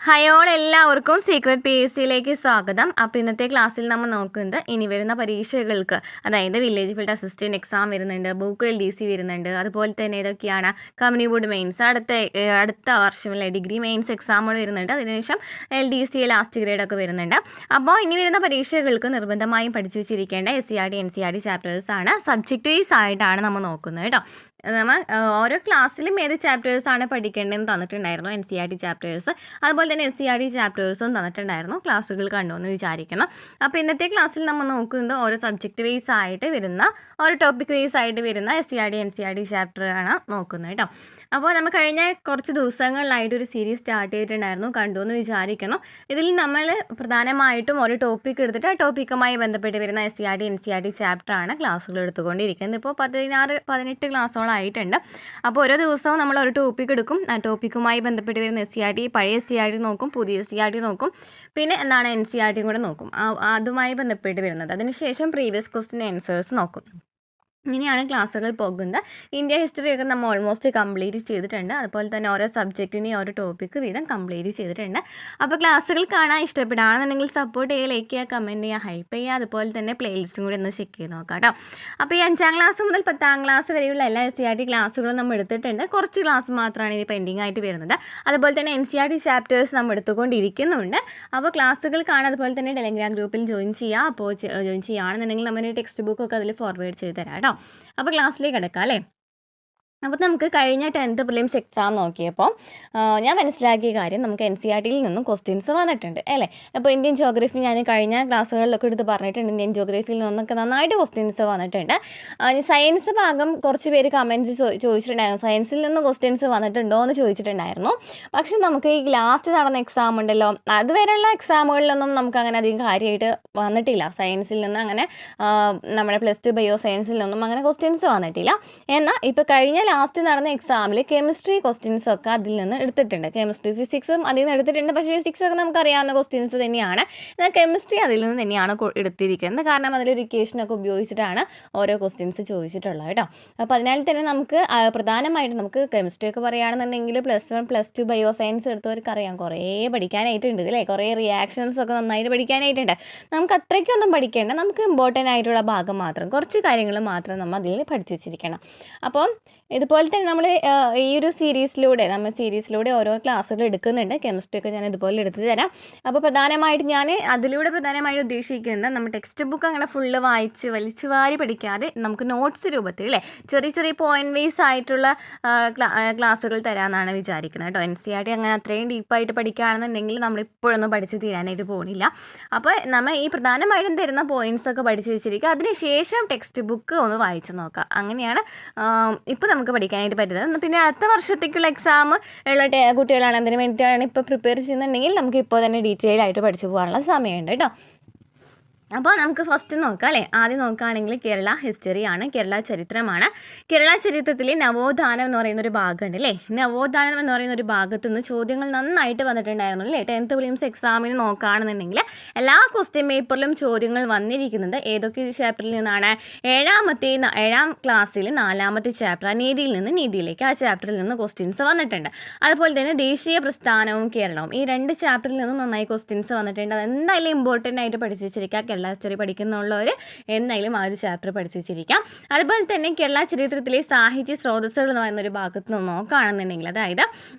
ഹയോൾ എല്ലാവർക്കും secret P S സിയിലേക്ക് സ്വാഗതം. അപ്പോൾ ഇന്നത്തെ ക്ലാസ്സിൽ നമ്മൾ നോക്കുന്നത് ഇനി വരുന്ന പരീക്ഷകൾക്ക്, അതായത് വില്ലേജ് ഫീൽഡ് അസിസ്റ്റൻറ്റ് എക്സാം വരുന്നുണ്ട്, ബുക്ക് LDC വരുന്നുണ്ട്, അതുപോലെ തന്നെ ഏതൊക്കെയാണ് കമ്പനി ബോർഡ് മെയിൻസ്, അടുത്ത വർഷമില്ല ഡിഗ്രി മെയിൻസ് എക്സാമുകൾ വരുന്നുണ്ട്, അതിനുശേഷം LDC ലാസ്റ്റ് ഗ്രേഡൊക്കെ വരുന്നുണ്ട്. അപ്പോൾ ഇനി വരുന്ന പരീക്ഷകൾക്ക് നിർബന്ധമായും പഠിച്ചു വെച്ചിരിക്കേണ്ട SCRT NCRT ചാപ്റ്റേഴ്സാണ്, സബ്ജക്റ്റ് വൈസ് ആയിട്ടാണ് നമ്മൾ നോക്കുന്നത് കേട്ടോ. നമ്മൾ ഓരോ ക്ലാസ്സിലും ഏത് ചാപ്റ്റേഴ്സാണ് പഠിക്കേണ്ടതെന്ന് തന്നിട്ടുണ്ടായിരുന്നു. NCRT ചാപ്റ്റേഴ്സ്, അതുപോലെ തന്നെ SCRT ചാപ്റ്റേഴ്സും തന്നിട്ടുണ്ടായിരുന്നു. ക്ലാസ്സുകൾ കണ്ടുവെന്ന് വിചാരിക്കണം. അപ്പോൾ ഇന്നത്തെ ക്ലാസ്സിൽ നമ്മൾ നോക്കുന്നത് ഓരോ സബ്ജക്റ്റ് വൈസ് ആയിട്ട് വരുന്ന, ഓരോ ടോപ്പിക് വൈസ് ആയിട്ട് വരുന്ന SCRT NCRT ചാപ്റ്ററാണ് നോക്കുന്നത് കേട്ടോ. അപ്പോൾ നമ്മൾ കഴിഞ്ഞ കുറച്ച് ദിവസങ്ങളിലായിട്ട് ഒരു സീരീസ് സ്റ്റാർട്ട് ചെയ്തിട്ടുണ്ടായിരുന്നു, കണ്ടു എന്ന് വിചാരിക്കുന്നു. ഇതിൽ നമ്മൾ പ്രധാനമായിട്ടും ഒരു ടോപ്പിക് എടുത്തിട്ട് ആ ടോപ്പിക്കുമായി ബന്ധപ്പെട്ട് വരുന്ന SCRT NCRT ചാപ്റ്ററാണ് ക്ലാസ്സുകൾ എടുത്തുകൊണ്ടിരിക്കുന്നത്. ഇപ്പോൾ 18 ക്ലാസ്സുകളായിട്ടുണ്ട്. അപ്പോൾ ഓരോ ദിവസവും നമ്മൾ ഒരു ടോപ്പിക് എടുക്കും, ആ ടോപ്പിക്കുമായി ബന്ധപ്പെട്ട് വരുന്ന SCRT, പഴയ SCRT നോക്കും, പുതിയ SCRT നോക്കും, പിന്നെ എന്താണ് NCRT കൂടെ നോക്കും, അതുമായി ബന്ധപ്പെട്ട് വരുന്നത്. അതിനുശേഷം പ്രീവിയസ് ക്വസ്റ്റ്യൻ ആൻസേഴ്സ് നോക്കും. ഇങ്ങനെയാണ് ക്ലാസ്സുകൾ പോകുന്നത്. ഇന്ത്യ ഹിസ്റ്ററിയൊക്കെ നമ്മൾ ഓൾമോസ്റ്റ് കംപ്ലീറ്റ് ചെയ്തിട്ടുണ്ട്. അതുപോലെ തന്നെ ഓരോ സബ്ജക്റ്റിനെയും ഓരോ ടോപ്പിക്ക് വീതം കംപ്ലീറ്റ് ചെയ്തിട്ടുണ്ട്. അപ്പോൾ ക്ലാസ്സുകൾ കാണാൻ ഇഷ്ടപ്പെടുകയാണെന്നുണ്ടെങ്കിൽ സപ്പോർട്ട് ചെയ്യുക, ലൈക്ക് ചെയ്യുക, കമൻറ്റ് ചെയ്യുക, ഹൈപ്പ് ചെയ്യുക. അതുപോലെ തന്നെ പ്ലേലിസ്റ്റും കൂടി ഒന്ന് ചെക്ക് ചെയ്ത് നോക്കാം കേട്ടോ. അപ്പോൾ ഈ 5ാം ക്ലാസ് മുതൽ 10ാം ക്ലാസ് വരെയുള്ള എല്ലാ SCRT ക്ലാസ്സുകളും നമ്മൾ എടുത്തിട്ടുണ്ട്. കുറച്ച് ക്ലാസ് മാത്രമാണ് ഇനി പെൻഡിങ് ആയിട്ട് വരുന്നത്. അതുപോലെ തന്നെ NCRT ചാപ്റ്റേഴ്സ് നമ്മൾ എടുത്തുകൊണ്ടിരിക്കുന്നുണ്ട്. അപ്പോൾ ക്ലാസ്സുകൾ കാണാൻ അതുപോലെ തന്നെ ടെലഗ്രാം ഗ്രൂപ്പിൽ ജോയിൻ ചെയ്യുക. അപ്പോൾ ജോയിൻ ചെയ്യുകയാണെന്നുണ്ടെങ്കിൽ നമ്മൾ ടെക്സ്റ്റ് ബുക്കൊക്കെ അതിൽ ഫോർവേഡ് ചെയ്ത് തരാം കേട്ടോ. അപ്പോൾ ക്ലാസ്സിലേക്ക് കിടക്കാം അല്ലേ. അപ്പോൾ നമുക്ക് കഴിഞ്ഞ 10th പ്രിലിംസ് എക്സാം നോക്കിയപ്പോൾ ഞാൻ മനസ്സിലാക്കിയ കാര്യം, നമുക്ക് NCRTയിൽ നിന്നും ക്വസ്റ്റ്യൻസ് വന്നിട്ടുണ്ട് അല്ലേ. അപ്പോൾ ഇന്ത്യൻ ജോഗ്രഫി ഞാൻ കഴിഞ്ഞ ക്ലാസ്സുകളിലൊക്കെ എടുത്ത് പറഞ്ഞിട്ടുണ്ട്, ഇന്ത്യൻ ജോഗ്രഫിയിൽ നിന്നൊക്കെ നന്നായിട്ട് ക്വസ്റ്റ്യൻസ് വന്നിട്ടുണ്ട്. സയൻസ് ഭാഗം കുറച്ച് പേര് കമൻറ്റ്സ് ചോദിച്ചിട്ടുണ്ടായിരുന്നു, സയൻസിൽ നിന്ന് ക്വസ്റ്റ്യൻസ് വന്നിട്ടുണ്ടോ എന്ന് ചോദിച്ചിട്ടുണ്ടായിരുന്നു. പക്ഷെ നമുക്ക് ഈ ലാസ്റ്റ് നടന്ന എക്സാം ഉണ്ടല്ലോ, അതുവരെയുള്ള എക്സാമുകളിലൊന്നും നമുക്ക് അങ്ങനെ അധികം കാര്യമായിട്ട് വന്നിട്ടില്ല. സയൻസിൽ നിന്ന് അങ്ങനെ നമ്മുടെ +2 ബയോ സയൻസിൽ നിന്നും അങ്ങനെ ക്വസ്റ്റ്യൻസ് വന്നിട്ടില്ല. എന്നാൽ ഇപ്പോൾ കഴിഞ്ഞ ലാസ്റ്റ് നടന്ന എക്സാമിൽ കെമിസ്ട്രി ക്വസ്റ്റ്യൻസൊക്കെ അതിൽ നിന്ന് എടുത്തിട്ടുണ്ട്. കെമിസ്ട്രി ഫിസിക്സും അതിൽ നിന്ന് എടുത്തിട്ടുണ്ട്. പക്ഷേ ഫിസിക്സൊക്കെ നമുക്കറിയാവുന്ന ക്വസ്റ്റ്യൻസ് തന്നെയാണ്. എന്നാൽ കെമിസ്ട്രി അതിൽ നിന്ന് തന്നെയാണ് എടുത്തിരിക്കുന്നത്. കാരണം അതിലൊരു ഇക്വേഷനൊക്കെ ഉപയോഗിച്ചിട്ടാണ് ഓരോ ക്വസ്റ്റ്യൻസ് ചോദിച്ചിട്ടുള്ളത് കേട്ടോ. അപ്പോൾ അതിനാൽ തന്നെ നമുക്ക് പ്രധാനമായിട്ടും നമുക്ക് കെമിസ്ട്രി ഒക്കെ പറയുകയാണെന്നുണ്ടെങ്കിൽ +1 +2 ബയോ സയൻസ് എടുത്തവർക്ക് അറിയാം, കുറേ പഠിക്കാനായിട്ടുണ്ട് അല്ലേ. കുറേ റിയാക്ഷൻസ് ഒക്കെ നന്നായിട്ട് പഠിക്കാനായിട്ടുണ്ട്. നമുക്ക് അത്രയ്ക്കൊന്നും പഠിക്കേണ്ട, നമുക്ക് ഇമ്പോർട്ടൻ്റ് ആയിട്ടുള്ള ഭാഗം മാത്രം, കുറച്ച് കാര്യങ്ങൾ മാത്രം നമ്മൾ അതിൽ പഠിച്ചു വെച്ചിരിക്കണം. അപ്പം ഇതുപോലെ തന്നെ നമ്മൾ ഈ ഒരു സീരീസിലൂടെ ഓരോ ക്ലാസ്സുകൾ എടുക്കുന്നുണ്ട്. കെമിസ്ട്രി ഒക്കെ ഞാൻ ഇതുപോലെ എടുത്തു തരാം. അപ്പോൾ ഞാൻ അതിലൂടെ പ്രധാനമായിട്ട് ഉദ്ദേശിക്കുന്നത്, നമ്മൾ ടെക്സ്റ്റ് ബുക്ക് അങ്ങനെ ഫുള്ള് വായിച്ച് വലിച്ചു വാരി പഠിക്കാതെ നമുക്ക് നോട്ട്സ് രൂപത്തിൽ അല്ലേ ചെറിയ പോയിന്റ് വൈസ് ആയിട്ടുള്ള ക്ലാസ്സുകൾ തരാമെന്നാണ് വിചാരിക്കുന്നത് കേട്ടോ. NCRT അങ്ങനെ അത്രയും ഡീപ്പായിട്ട് പഠിക്കുകയാണെന്നുണ്ടെങ്കിൽ നമ്മളിപ്പോഴൊന്നും പഠിച്ച് തീരാനായിട്ട് പോകുന്നില്ല. അപ്പോൾ നമ്മൾ ഈ പ്രധാനമായിട്ടും തരുന്ന പോയിൻറ്റ്സ് ഒക്കെ പഠിച്ച് വെച്ചിരിക്കുക, അതിനുശേഷം ടെക്സ്റ്റ് ബുക്ക് ഒന്ന് വായിച്ച് നോക്കുക. അങ്ങനെയാണ് ഇപ്പോൾ നമുക്ക് പഠിക്കാനായിട്ട് പറ്റുന്നത്. പിന്നെ അടുത്ത വർഷത്തേക്കുള്ള എക്സാം ഉള്ള കുട്ടികളാണ്, അതിന് വേണ്ടിയിട്ടാണ് ഇപ്പോൾ പ്രിപ്പയർ ചെയ്യുന്നുണ്ടെങ്കിൽ നമുക്ക് ഇപ്പോൾ തന്നെ ഡീറ്റെയിൽ ആയിട്ട് പഠിച്ചു പോകാനുള്ള സമയമുണ്ട് കേട്ടോ. അപ്പോൾ നമുക്ക് ഫസ്റ്റ് നോക്കാം അല്ലേ. ആദ്യം നോക്കുകയാണെങ്കിൽ കേരള ഹിസ്റ്ററിയാണ്, കേരള ചരിത്രമാണ്. കേരള ചരിത്രത്തിൽ നവോത്ഥാനം എന്ന് പറയുന്നൊരു ഭാഗമുണ്ട് അല്ലേ. നവോത്ഥാനം എന്ന് പറയുന്ന ഒരു ഭാഗത്തു നിന്ന് ചോദ്യങ്ങൾ നന്നായിട്ട് വന്നിട്ടുണ്ടായിരുന്നു അല്ലേ. 10th പ്രിലിംസ് എക്സാമിന് നോക്കുകയാണെന്നുണ്ടെങ്കിൽ എല്ലാ ക്വസ്റ്റ്യൻ പേപ്പറിലും ചോദ്യങ്ങൾ വന്നിരിക്കുന്നത് ഏതൊക്കെ ചാപ്റ്ററിൽ നിന്നാണ്? 7ാം ക്ലാസ്സിൽ 4ാമത്തെ ചാപ്റ്റർ നീതിയിൽ നിന്ന് നീതിയിലേക്ക്, ആ ചാപ്റ്ററിൽ നിന്ന് ക്വസ്റ്റ്യൻസ് വന്നിട്ടുണ്ട്. അതുപോലെ തന്നെ ദേശീയ പ്രസ്ഥാനവും കേരളവും, ഈ 2 ചാപ്റ്ററിൽ നിന്നും നന്നായി ക്വസ്റ്റ്യൻസ് വന്നിട്ടുണ്ട്. അത് എന്തായാലും ഇമ്പോർട്ടൻ്റ് ആയിട്ട് പഠിച്ചു വെച്ചിരിക്കുക. കേരള ഹിസ്റ്ററി പഠിക്കുന്നുള്ളവർ എന്തായാലും ആ ഒരു ചാപ്റ്റർ പഠിച്ചു വെച്ചിരിക്കാം. അതുപോലെ തന്നെ കേരള ചരിത്രത്തിലെ സാഹിത്യ സ്രോതസ്സുകൾ എന്ന് പറയുന്നൊരു ഭാഗത്ത് നിന്ന് നോക്കുകയാണെന്നുണ്ടെങ്കിൽ, അതായത്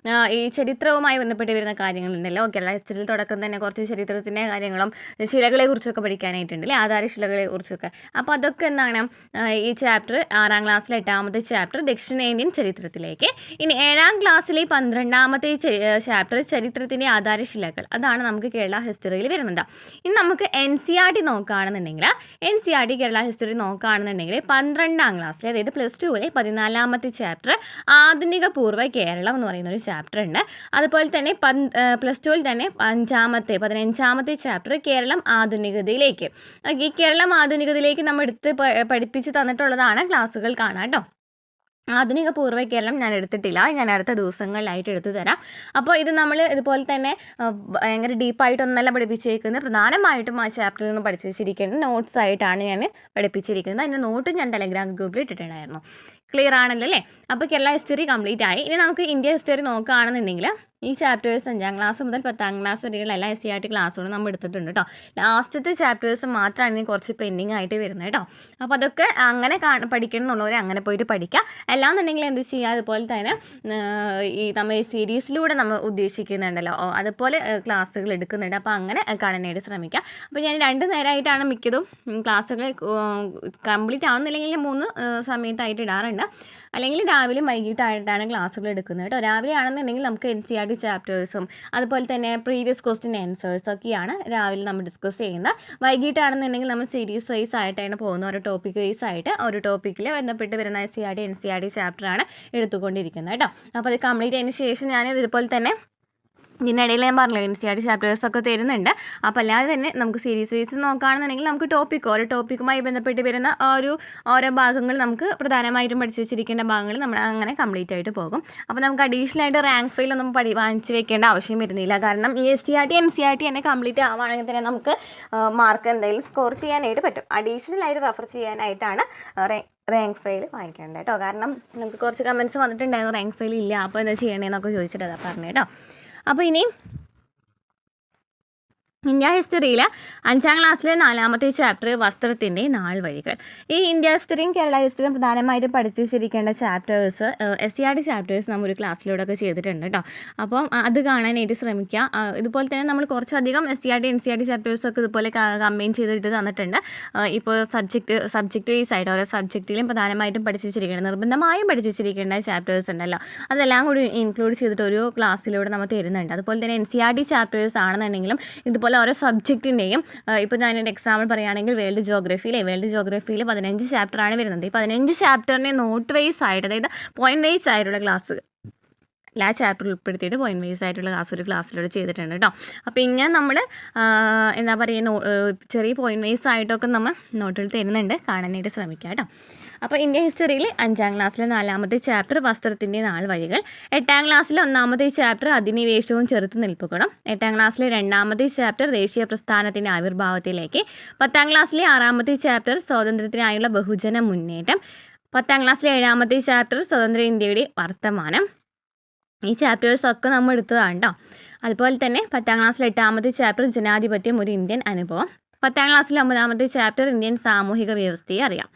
ഈ ചരിത്രവുമായി ബന്ധപ്പെട്ട് വരുന്ന കാര്യങ്ങളുണ്ടല്ലോ. കേരള ഹിസ്റ്ററിയിൽ തുടക്കം തന്നെ കുറച്ച് ചരിത്രത്തിൻ്റെ കാര്യങ്ങളും ശിലകളെ കുറിച്ചൊക്കെ പഠിക്കാനായിട്ടുണ്ടല്ലേ, ആധാരശിലകളെ കുറിച്ചൊക്കെ. അപ്പോൾ അതൊക്കെ എന്താണ് ഈ ചാപ്റ്റർ 6ാം ക്ലാസ്സിലെ 8ാമത്തെ ചാപ്റ്റർ ദക്ഷിണേന്ത്യൻ ചരിത്രത്തിലേക്ക്. ഇനി 7ാം ക്ലാസ്സിലെ 12ാമത്തെ ചാപ്റ്റർ ചരിത്രത്തിൻ്റെ ആധാരശിലകൾ, അതാണ് നമുക്ക് കേരള ഹിസ്റ്ററിയിൽ വരുന്നത്. ഇനി നമുക്ക് NCRT നോക്കുകയാണെന്നുണ്ടെങ്കിൽ, NCRT കേരള ഹിസ്റ്ററി നോക്കുകയാണെന്നുണ്ടെങ്കിൽ 12ാം ക്ലാസ്സിൽ, അതായത് +2 14ാമത്തെ ചാപ്റ്റർ ആധുനിക പൂർവ്വ കേരളം എന്ന് പറയുന്ന ഒരു ചാപ്റ്റർ ഉണ്ട്. അതുപോലെ തന്നെ +2 തന്നെ 15ാമത്തെ ചാപ്റ്റർ കേരളം ആധുനികതയിലേക്ക്. ഈ കേരളം ആധുനികതയിലേക്ക് നമ്മൾ എടുത്ത് പഠിപ്പിച്ച് തന്നിട്ടുള്ളതാണ്, ക്ലാസ്സുകൾ കാണാം കേട്ടോ. ആധുനിക പൂർവ്വ കേരളം ഞാൻ എടുത്തിട്ടില്ല, ഞാൻ അടുത്ത ദിവസങ്ങളിലായിട്ട് എടുത്തു തരാം. അപ്പോൾ ഇത് നമ്മൾ ഇതുപോലെ തന്നെ ഭയങ്കര ഡീപ്പായിട്ടൊന്നല്ല പഠിപ്പിച്ചിരിക്കുന്നത്, പ്രധാനമായിട്ടും ആ ചാപ്റ്ററിൽ നിന്ന് പഠിച്ചു വെച്ചിരിക്കുന്നത് നോട്ട്സ് ആയിട്ടാണ് ഞാൻ പഠിപ്പിച്ചിരിക്കുന്നത്. അതിൻ്റെ നോട്ട് ഞാൻ ടെലഗ്രാം ഗ്രൂപ്പിൽ ഇട്ടിട്ടുണ്ടായിരുന്നു. ക്ലിയർ ആണല്ലോ അല്ലേ. അപ്പോൾ കേരള ഹിസ്റ്ററി കംപ്ലീറ്റ് ആയി. ഇനി നമുക്ക് ഇന്ത്യ ഹിസ്റ്ററി നോക്കുകയാണെന്നുണ്ടെങ്കിൽ ഈ ചാപ്റ്റേഴ്സ് 5ാം ക്ലാസ് മുതൽ 10ാം ക്ലാസ് വരെയുള്ള എല്ലാ SCERT ക്ലാസ്സുകളും നമ്മൾ എടുത്തിട്ടുണ്ട് കേട്ടോ. ലാസ്റ്റത്തെ ചാപ്റ്റേഴ്സ് മാത്രമാണ് ഇനി കുറച്ച് പെൻഡിങ് ആയിട്ട് വരുന്നത് കേട്ടോ. അപ്പോൾ അതൊക്കെ അങ്ങനെ പഠിക്കണം എന്നുള്ളവർ അങ്ങനെ പോയിട്ട് പഠിക്കുക. അല്ലാന്നുണ്ടെങ്കിൽ എന്ത് ചെയ്യുക, അതുപോലെ തന്നെ ഈ നമ്മൾ സീരീസിലൂടെ നമ്മൾ ഉദ്ദേശിക്കുന്നുണ്ടല്ലോ അതുപോലെ ക്ലാസ്സുകൾ എടുക്കുന്നുണ്ട്. അപ്പോൾ അങ്ങനെ കാണാനായിട്ട് ശ്രമിക്കുക. അപ്പോൾ ഞാൻ 2 നേരമായിട്ടാണ് മിക്കതും ക്ലാസ്സുകൾ കംപ്ലീറ്റ് ആവുന്നില്ലെങ്കിൽ 3 സമയത്തായിട്ട് ഇടാറുണ്ട്. അല്ലെങ്കിൽ രാവിലെ വൈകിട്ടായിട്ടാണ് ക്ലാസ്സുകൾ എടുക്കുന്നത് കേട്ടോ. രാവിലെ ആണെന്നുണ്ടെങ്കിൽ നമുക്ക് NCERT ചാപ്റ്റേഴ്സും അതുപോലെ തന്നെ പ്രീവിയസ് ക്വസ്റ്റ്യൻ ആൻസേഴ്സൊക്കെയാണ് രാവിലെ നമ്മൾ ഡിസ്കസ് ചെയ്യുന്നത്. വൈകിട്ടാണെന്നുണ്ടെങ്കിൽ നമ്മൾ സീരീസ് വൈസ് ആയിട്ടാണ് പോകുന്നത്. ഒരു ടോപ്പിക് വൈസ് ആയിട്ട് ഒരു ടോപ്പിക്കിൽ ബന്ധപ്പെട്ട് വരുന്ന SCERT NCERT ചാപ്റ്ററാണ് എടുത്തുകൊണ്ടിരിക്കുന്നത് കേട്ടോ. അപ്പോൾ അത് കംപ്ലീറ്റ് അതിന് ശേഷം ഞാൻ ഇതുപോലെ തന്നെ ഇതിനിടയിൽ ഞാൻ പറഞ്ഞില്ല NCERT ചാപ്റ്റേഴ്സൊക്കെ തരുന്നുണ്ട്. അപ്പോൾ അല്ലാതെ തന്നെ നമുക്ക് സീരീസ് വൈസ് നോക്കുകയാണെന്നുണ്ടെങ്കിൽ നമുക്ക് ഓരോ ടോപ്പിക്കുമായി ബന്ധപ്പെട്ട് വരുന്ന ഓരോ ഭാഗങ്ങൾ നമുക്ക് പ്രധാനമായിട്ടും പഠിച്ചു വെച്ചിരിക്കേണ്ട ഭാഗങ്ങൾ നമ്മൾ അങ്ങനെ കംപ്ലീറ്റ് ആയിട്ട് പോകും. അപ്പോൾ നമുക്ക് അഡീഷണൽ ആയിട്ട് റാങ്ക് ഫയലൊന്നും വാങ്ങിച്ച് വെക്കേണ്ട ആവശ്യം വരുന്നില്ല. കാരണം ഈ SCERT NCERT തന്നെ കംപ്ലീറ്റ് ആവുകയാണെങ്കിൽ തന്നെ നമുക്ക് മാർക്ക് എന്തെങ്കിലും സ്കോർ ചെയ്യാനായിട്ട് പറ്റും. അഡീഷണൽ ആയിട്ട് റെഫർ ചെയ്യാനായിട്ടാണ് റാങ്ക് ഫയൽ വാങ്ങിക്കേണ്ടത് കേട്ടോ. കാരണം നമുക്ക് കുറച്ച് കമൻറ്റ്സ് വന്നിട്ടുണ്ടായിരുന്നു റാങ്ക് ഫയൽ ഇല്ല, അപ്പോൾ എന്താ ചെയ്യണേന്നൊക്കെ ചോദിച്ചിട്ട് അതാ പറഞ്ഞു കേട്ടോ. അപ്പോൾ ഇനി ഇന്ത്യ ഹിസ്റ്ററിയിൽ 5ാം ക്ലാസ്സിലെ 4ാമത്തെ ചാപ്റ്റർ വസ്ത്രത്തിൻ്റെ നാൾവഴികൾ. ഈ ഇന്ത്യ ഹിസ്റ്ററിയും കേരള ഹിസ്റ്ററിയും പ്രധാനമായിട്ടും പഠിച്ചു വെച്ചിരിക്കേണ്ട ചാപ്റ്റേഴ്സ് SCERT ചാപ്റ്റേഴ്സ് നമ്മൾ ഒരു ക്ലാസ്സിലൂടെ ഒക്കെ ചെയ്തിട്ടുണ്ട് കേട്ടോ. അപ്പം അത് കാണാനായിട്ട് ശ്രമിക്കുക. ഇതുപോലെ തന്നെ നമ്മൾ കുറച്ചധികം SCERT NCERT ചാപ്റ്റേഴ്സൊക്കെ ഇതുപോലെ കമ്പൈൻ ചെയ്തിട്ട് തന്നിട്ടുണ്ട്. ഇപ്പോൾ സബ്ജക്റ്റ് വൈസ് ആയിട്ട് ഓരോ സബ്ജക്റ്റിലും പ്രധാനമായിട്ടും പഠിച്ചു വെച്ചിരിക്കേണ്ട നിർബന്ധമായും പഠിച്ചു വെച്ചിരിക്കേണ്ട ചാപ്റ്റേഴ്സ് ഉണ്ടല്ലോ, അതെല്ലാം കൂടി ഇൻക്ലൂഡ് ചെയ്തിട്ട് ഒരു ക്ലാസ്സിലൂടെ നമ്മൾ തരുന്നുണ്ട്. അതുപോലെ തന്നെ NCERT ചാപ്റ്റേഴ്സ് ആണെന്നുണ്ടെങ്കിലും ഇതുപോലെ ഓരോ സബ്ജക്റ്റിൻ്റെയും ഇപ്പോൾ ഞാനൊരു എക്സാമ്പിൾ പറയുകയാണെങ്കിൽ വേൾഡ് ജോഗ്രഫിയിൽ 15 ചാപ്റ്ററാണ് വരുന്നത്. ഈ 15 ചാപ്റ്ററിനെ നോട്ട് വൈസ് ആയിട്ട്, അതായത് പോയിന്റ് വൈസ് ആയിട്ടുള്ള ക്ലാസ് എല്ലാ ചാപ്റ്ററിൽ ഉൾപ്പെടുത്തിയിട്ട് പോയിന്റ് വൈസ് ആയിട്ടുള്ള ഒരു ക്ലാസ്സിലൂടെ ചെയ്തിട്ടുണ്ട് കേട്ടോ. അപ്പോൾ ഇങ്ങനെ നമ്മൾ എന്താ പറയുക ചെറിയ പോയിന്റ് വൈസ് ആയിട്ടൊക്കെ നമ്മൾ നോട്ടുകൾ തരുന്നുണ്ട്, കാണാനായിട്ട് ശ്രമിക്കുക കേട്ടോ. അപ്പോൾ ഇന്ത്യ ഹിസ്റ്ററിയിൽ 5ാം ക്ലാസ്സിലെ 4ാമത്തെ ചാപ്റ്റർ വസ്ത്രത്തിൻ്റെ നാൾവഴികൾ, 8ാം ക്ലാസ്സിലെ 1ാമത്തെ ചാപ്റ്റർ അധിനിവേശവും ചെറുത്തുനിൽപ്പുകളും, 8ാം ക്ലാസ്സിലെ 2ാമത്തെ ചാപ്റ്റർ ദേശീയ പ്രസ്ഥാനത്തിൻ്റെ ആവിർഭാവത്തിലേക്ക്, 10ാം ക്ലാസ്സിലെ 6ാമത്തെ ചാപ്റ്റർ സ്വാതന്ത്ര്യത്തിനായുള്ള ബഹുജന മുന്നേറ്റം, 10ാം ക്ലാസ്സിലെ 7ാമത്തെ ചാപ്റ്റർ സ്വതന്ത്ര ഇന്ത്യയുടെ വർത്തമാനം. ഈ ചാപ്റ്റേഴ്സൊക്കെ നമ്മൾ എടുത്തതാണ് കേട്ടോ. അതുപോലെ തന്നെ 10ാം ക്ലാസ്സിലെ 8ാമത്തെ ചാപ്റ്റർ ജനാധിപത്യം ഒരു ഇന്ത്യൻ അനുഭവം, 10ാം ക്ലാസ്സിലെ 9ാമത്തെ ചാപ്റ്റർ ഇന്ത്യൻ സാമൂഹിക വ്യവസ്ഥയെ അറിയാം.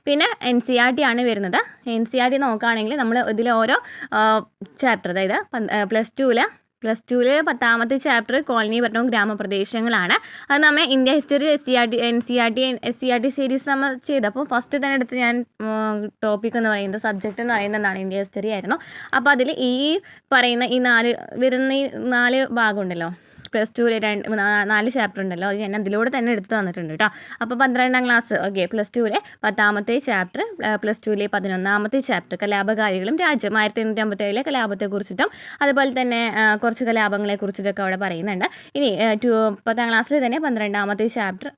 പിന്നെ NCERT ആണ് വരുന്നത്. NCERT നോക്കുകയാണെങ്കിൽ നമ്മൾ ഇതിൽ ഓരോ ചാപ്റ്റർ, അതായത് പ്ലസ് ടൂവിൽ 10ാമത്തെ ചാപ്റ്റർ കോളനി പട്ടണവും ഗ്രാമപ്രദേശങ്ങളാണ്. അത് നമ്മൾ ഇന്ത്യ ഹിസ്റ്ററി SCERT സീരീസ് നമ്മൾ ചെയ്തപ്പോൾ ഫസ്റ്റ് തന്നെ എടുത്ത് ഞാൻ ടോപ്പിക് എന്ന് പറയുന്നത് സബ്ജക്റ്റ് എന്ന് പറയുന്നത് എന്താണ് ഇന്ത്യ ഹിസ്റ്ററി ആയിരുന്നു. അപ്പോൾ അതിൽ ഈ പറയുന്ന ഈ 4 ഭാഗമുണ്ടല്ലോ, പ്ലസ് ടൂവിൽ 4 ചാപ്റ്റർ ഉണ്ടല്ലോ, അത് ഞാൻ അതിലൂടെ തന്നെ എടുത്ത് തന്നിട്ടുണ്ട് കേട്ടോ. അപ്പോൾ 12ാം ക്ലാസ് പ്ലസ് ടൂവിലെ 10ാമത്തെ ചാപ്റ്റർ, പ്ലസ് ടൂവിലെ 11ാമത്തെ ചാപ്റ്റർ കലാപകാരികളും രാജ്യം 1857 കലാപത്തെക്കുറിച്ചിട്ടും അതുപോലെ തന്നെ കുറച്ച് കലാപങ്ങളെ കുറിച്ചിട്ടൊക്കെ അവിടെ പറയുന്നുണ്ട്. ഇനി 10ാം ക്ലാസ്സിൽ തന്നെ 12ാമത്തെ ചാപ്റ്റർ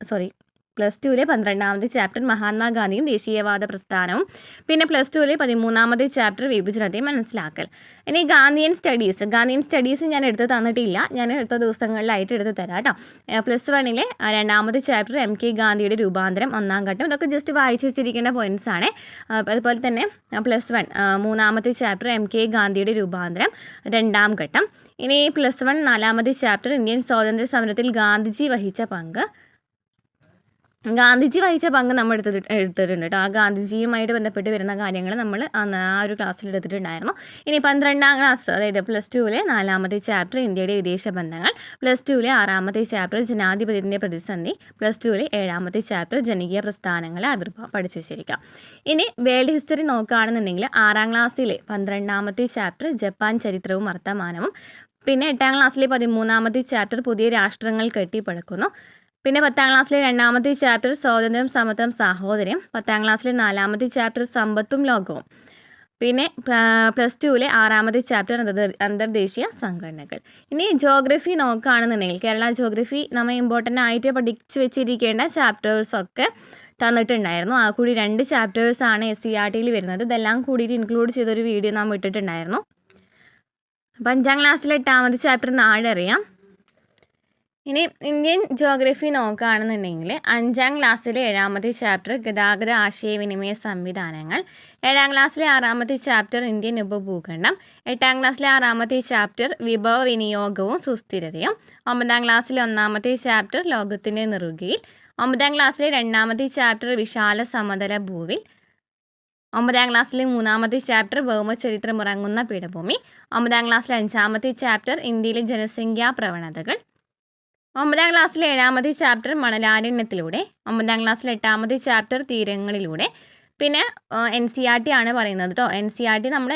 പ്ലസ് ടൂവിലെ 12ാമത്തെ ചാപ്റ്റർ മഹാത്മാഗാന്ധിയും ദേശീയവാദ പ്രസ്ഥാനവും, പിന്നെ പ്ലസ് ടൂവിലെ 13ാമത്തെ ചാപ്റ്റർ വിഭജനത്തെ മനസ്സിലാക്കൽ. ഇനി ഗാന്ധിയൻ സ്റ്റഡീസ് ഞാൻ എടുത്ത് തന്നിട്ടില്ല, ഞാൻ എടുത്ത ദിവസങ്ങളിലായിട്ട് എടുത്ത് തരാം കേട്ടോ. പ്ലസ് 1ലെ 2ാമത്തെ ചാപ്റ്റർ MK ഗാന്ധിയുടെ രൂപാന്തരം 1ാം ഘട്ടം, ഇതൊക്കെ ജസ്റ്റ് വായിച്ച് വെച്ചിരിക്കേണ്ട പോയിന്റ്സ് ആണ്. അതുപോലെ തന്നെ പ്ലസ് 1 3ാമത്തെ ചാപ്റ്റർ MK ഗാന്ധിയുടെ രൂപാന്തരം 2ാം ഘട്ടം. ഇനി പ്ലസ് 1 4ാമത്തെ ചാപ്റ്റർ ഇന്ത്യൻ സ്വാതന്ത്ര്യ സമരത്തിൽ ഗാന്ധിജി വഹിച്ച പങ്ക് നമ്മൾ എടുത്തിട്ടുണ്ട് കേട്ടോ. ആ ഗാന്ധിജിയുമായിട്ട് ബന്ധപ്പെട്ട് വരുന്ന കാര്യങ്ങൾ നമ്മൾ ആ ഒരു ക്ലാസ്സിൽ എടുത്തിട്ടുണ്ടായിരുന്നു. ഇനി 12ാം ക്ലാസ്, അതായത് പ്ലസ് ടൂവിലെ 4ാമത്തെ ചാപ്റ്റർ ഇന്ത്യയുടെ വിദേശ ബന്ധങ്ങൾ, പ്ലസ് ടൂവിലെ 6ാമത്തെ ചാപ്റ്റർ ജനാധിപത്യത്തിൻ്റെ പ്രതിസന്ധി, പ്ലസ് ടൂവിലെ 7ാമത്തെ ചാപ്റ്റർ ജനകീയ പ്രസ്ഥാനങ്ങളെ ആവിർഭാവം പഠിച്ചു വെച്ചിരിക്കാം. ഇനി വേൾഡ് ഹിസ്റ്ററി നോക്കുകയാണെന്നുണ്ടെങ്കിൽ 6ാം ക്ലാസ്സിലെ 12ാമത്തെ ചാപ്റ്റർ ജപ്പാൻ ചരിത്രവും വർത്തമാനവും, പിന്നെ 8ാം ക്ലാസ്സിലെ 13ാമത്തെ ചാപ്റ്റർ പുതിയ രാഷ്ട്രങ്ങൾ കെട്ടിപ്പടുക്കുന്നു, പിന്നെ 10ാം ക്ലാസ്സിലെ 2ാമത്തെ ചാപ്റ്റർ സ്വാതന്ത്ര്യം സമത്വം സാഹോദര്യം, 10ാം ക്ലാസ്സിലെ 4ാമത്തെ ചാപ്റ്റർ സമ്പത്തും ലോകവും, പിന്നെ പ്ലസ് ടൂവിലെ 6ാമത്തെ ചാപ്റ്റർ അന്തർദേശീയ സംഘടനകൾ. ഇനി ജോഗ്രഫി നോക്കുകയാണെന്നുണ്ടെങ്കിൽ കേരള ജോഗ്രഫി നമ്മൾ ഇമ്പോർട്ടൻ്റ് ആയിട്ട് പഠിച്ചു വെച്ചിരിക്കേണ്ട ചാപ്റ്റേഴ്സൊക്കെ തന്നിട്ടുണ്ടായിരുന്നു. ആ കൂടി 2 ചാപ്റ്റേഴ്സാണ് SCERTയിൽ വരുന്നത്. ഇതെല്ലാം കൂടിയിട്ട് ഇൻക്ലൂഡ് ചെയ്തൊരു വീഡിയോ നാം ഇട്ടിട്ടുണ്ടായിരുന്നു. 5ാം ക്ലാസ്സിലെ 8ാമത്തെ ചാപ്റ്റർ നാടറിയാം. ഇനി ഇന്ത്യൻ ജിയോഗ്രഫി നോക്കുകയാണെന്നുണ്ടെങ്കിൽ 5ാം ക്ലാസ്സിലെ 7ാമത്തെ ചാപ്റ്റർ ഗതാഗത ആശയവിനിമയ സംവിധാനങ്ങൾ, 7ാം ക്ലാസ്സിലെ 6ാമത്തെ ചാപ്റ്റർ ഇന്ത്യൻ ഉപഭൂഖണ്ഡം, 8ാം ക്ലാസ്സിലെ 6ാമത്തെ ചാപ്റ്റർ വിഭവ വിനിയോഗവും സുസ്ഥിരതയും, 9ാം ക്ലാസ്സിലെ 1ാമത്തെ ചാപ്റ്റർ ലോകത്തിൻ്റെ നെറുകയിൽ, 9ാം ക്ലാസ്സിലെ 2ാമത്തെ ചാപ്റ്റർ വിശാല സമതല ഭൂവിൽ, 9ാം ക്ലാസ്സിലെ 3ാമത്തെ ചാപ്റ്റർ ഭൗമചരിത്രമുറങ്ങുന്ന പീഠഭൂമി, 9ാം ക്ലാസ്സിലെ 5ാമത്തെ ചാപ്റ്റർ ഇന്ത്യയിലെ ജനസംഖ്യാ പ്രവണതകൾ, 9ാം ക്ലാസ്സിലെ 7ാമത്തെ ചാപ്റ്റർ മണലാരണ്യത്തിലൂടെ, 9ാം ക്ലാസ്സിലെ 8ാമത്തെ ചാപ്റ്റർ തീരങ്ങളിലൂടെ. പിന്നെ NCERT ആണ് പറയുന്നത് കേട്ടോ. NCERT നമ്മൾ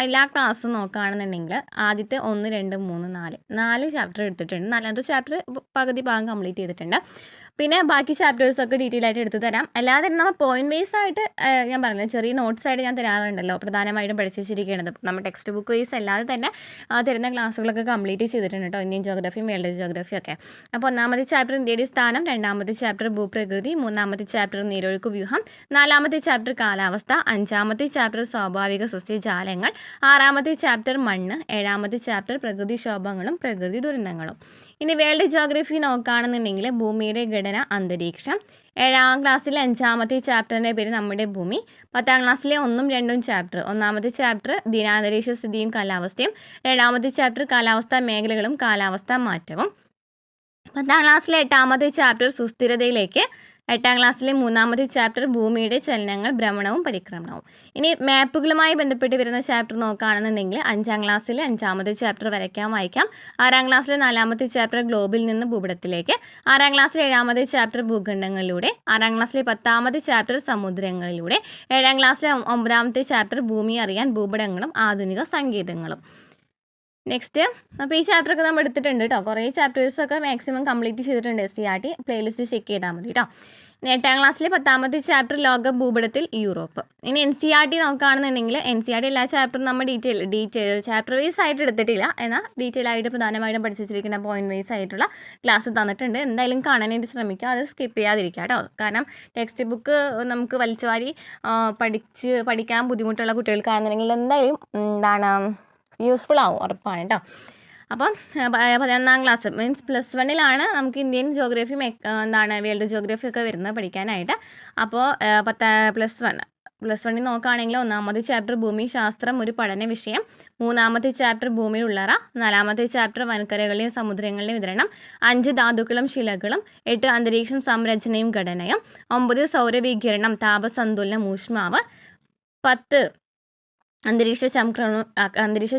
എല്ലാ ക്ലാസ്സും നോക്കുകയാണെന്നുണ്ടെങ്കിൽ ആദ്യത്തെ 1, 2, 3, 4 ചാപ്റ്റർ എടുത്തിട്ടുണ്ട്. 4ാമത്തെ ചാപ്റ്റർ പകുതി ഭാഗം കംപ്ലീറ്റ് ചെയ്തിട്ടുണ്ട്. പിന്നെ ബാക്കി ചാപ്റ്റേഴ്സൊക്കെ ഡീറ്റെയിൽ ആയിട്ട് എടുത്ത് തരാം. അല്ലാതെ നമ്മൾ പോയിന്റ് ബേസ് ആയിട്ട് ഞാൻ പറഞ്ഞില്ല, ചെറിയ നോട്ട്സ് ആയിട്ട് ഞാൻ തരാറുണ്ടല്ലോ, പ്രധാനമായിട്ടും പഠിച്ചു വെച്ചിരിക്കുന്നത്. നമ്മൾ ടെക്സ്റ്റ് ബുക്ക് വൈസ് അല്ലാതെ തന്നെ തരുന്ന ക്ലാസ്സുകളൊക്കെ കംപ്ലീറ്റ് ചെയ്തിട്ടുണ്ട് കേട്ടോ, ഇന്ത്യൻ ജിയോഗ്രഫിയും വേൾഡ് ജിയോഗ്രഫിയും ഒക്കെ. അപ്പോൾ 1ാമത്തെ ചാപ്റ്റർ ഇന്ത്യയുടെ സ്ഥാനം, 2ാമത്തെ ചാപ്റ്റർ ഭൂപ്രകൃതി, 3ാമത്തെ ചാപ്റ്റർ നീരൊഴുക്ക് വ്യൂഹം, 4ാമത്തെ ചാപ്റ്റർ കാലാവസ്ഥ, 5ാമത്തെ ചാപ്റ്റർ സ്വാഭാവിക സസ്യജാലങ്ങൾ, 6ാമത്തെ ചാപ്റ്റർ മണ്ണ്, 7ാമത്തെ ചാപ്റ്റർ പ്രകൃതിക്ഷോഭങ്ങളും പ്രകൃതി ദുരന്തങ്ങളും. ഇനി വേൾഡ് ജിയോഗ്രഫി നോക്കുകയാണെന്നുണ്ടെങ്കിൽ ഭൂമിയുടെ ഘടന, അന്തരീക്ഷം. 7ാം ക്ലാസ്സിലെ 5ാമത്തെ ചാപ്റ്ററിൻ്റെ പേര് നമ്മുടെ ഭൂമി. 10ാം ക്ലാസ്സിലെ 1ഉം 2ഉം ചാപ്റ്റർ, 1ാമത്തെ ചാപ്റ്റർ ദിനാന്തരീക്ഷ സ്ഥിതിയും കാലാവസ്ഥയും, 2ാമത്തെ ചാപ്റ്റർ കാലാവസ്ഥാ മേഖലകളും കാലാവസ്ഥാ മാറ്റവും. 10ാം ക്ലാസ്സിലെ 8ാമത്തെ ചാപ്റ്റർ സുസ്ഥിരതയിലേക്ക്. 8ാം ക്ലാസ്സിലെ 3ാമത്തെ ചാപ്റ്റർ ഭൂമിയുടെ ചലനങ്ങൾ, ഭ്രമണവും പരിക്രമണവും. ഇനി മാപ്പുകളുമായി ബന്ധപ്പെട്ട് വരുന്ന ചാപ്റ്റർ നോക്കുകയാണെന്നുണ്ടെങ്കിൽ 5ാം ക്ലാസ്സിലെ 5ാമത്തെ ചാപ്റ്റർ വരയ്ക്കാം വായിക്കാം, 6ാം ക്ലാസ്സിലെ 4ാമത്തെ ചാപ്റ്റർ ഗ്ലോബിൽ നിന്ന് ഭൂപടത്തിലേക്ക്, 6ാം ക്ലാസ്സിലെ 7ാമത്തെ ചാപ്റ്റർ ഭൂഖണ്ഡങ്ങളിലൂടെ, 6ാം ക്ലാസ്സിലെ 10ാമത്തെ ചാപ്റ്റർ സമുദ്രങ്ങളിലൂടെ, 7ാം ക്ലാസ്സിലെ 9ാമത്തെ ചാപ്റ്റർ ഭൂമി അറിയാൻ ഭൂപടങ്ങളും ആധുനിക സങ്കേതങ്ങളും. നെക്സ്റ്റ്, അപ്പോൾ ഈ ചാപ്റ്ററൊക്കെ നമ്മൾ എടുത്തിട്ടുണ്ട് കേട്ടോ. കുറേ ചാപ്റ്റേഴ്സൊക്കെ മാക്സിമം കംപ്ലീറ്റ് ചെയ്തിട്ടുണ്ട്. NCERT പ്ലേലിസ്റ്റ് ചെക്ക് ചെയ്താൽ മതി കേട്ടോ. ഇനി 8ാം ക്ലാസ്സിലെ 10ാമത്തെ ചാപ്റ്റർ ലോക ഭൂപടത്തിൽ യൂറോപ്പ്. ഇനി NCERT നോക്കുകയാണെന്നുണ്ടെങ്കിൽ NCERT എല്ലാ ചാപ്റ്ററും നമ്മൾ ഡീറ്റെയിൽ ചാപ്റ്റർ വൈസ് ആയിട്ട് എടുത്തിട്ടില്ല, എന്നാൽ ഡീറ്റെയിൽ ആയിട്ട് പ്രധാനമായിട്ടും പഠിച്ചു വെച്ചിരിക്കുന്ന പോയിന്റ് വൈസ് ആയിട്ടുള്ള ക്ലാസ് തന്നിട്ടുണ്ട്. എന്തായാലും കാണാനായിട്ട് ശ്രമിക്കുക, അത് സ്കിപ്പ് ചെയ്യാതിരിക്കുക കേട്ടോ. കാരണം ടെക്സ്റ്റ് ബുക്ക് നമുക്ക് വലിച്ചുവാരി പഠിക്കാൻ ബുദ്ധിമുട്ടുള്ള കുട്ടികൾക്കാണെന്നുണ്ടെങ്കിൽ എന്തായാലും യൂസ്ഫുൾ ആവും, ഉറപ്പാണ് കേട്ടോ. അപ്പം 11ാം ക്ലാസ് മീൻസ് +1 നമുക്ക് ഇന്ത്യൻ ജിയോഗ്രഫി വേൾഡ് ജിയോഗ്രഫി ഒക്കെ വരുന്നത് പഠിക്കാനായിട്ട്. അപ്പോൾ +1 നോക്കുകയാണെങ്കിൽ 1ാമത്തെ ചാപ്റ്റർ ഭൂമി ശാസ്ത്രം ഒരു പഠന വിഷയം, 3ാമത്തെ ചാപ്റ്റർ ഭൂമിയുടെ ഉള്ളറ, 4ാമത്തെ ചാപ്റ്റർ വൻകരകളുടെയും സമുദ്രങ്ങളുടെയും വിതരണം, 5 ധാതുക്കളും ശിലകളും, 8 അന്തരീക്ഷം സംരചനയും ഘടനയും, 9 സൗരവികിരണം താപസന്തുലനം ഊഷ്മാവ്, 10 അന്തരീക്ഷ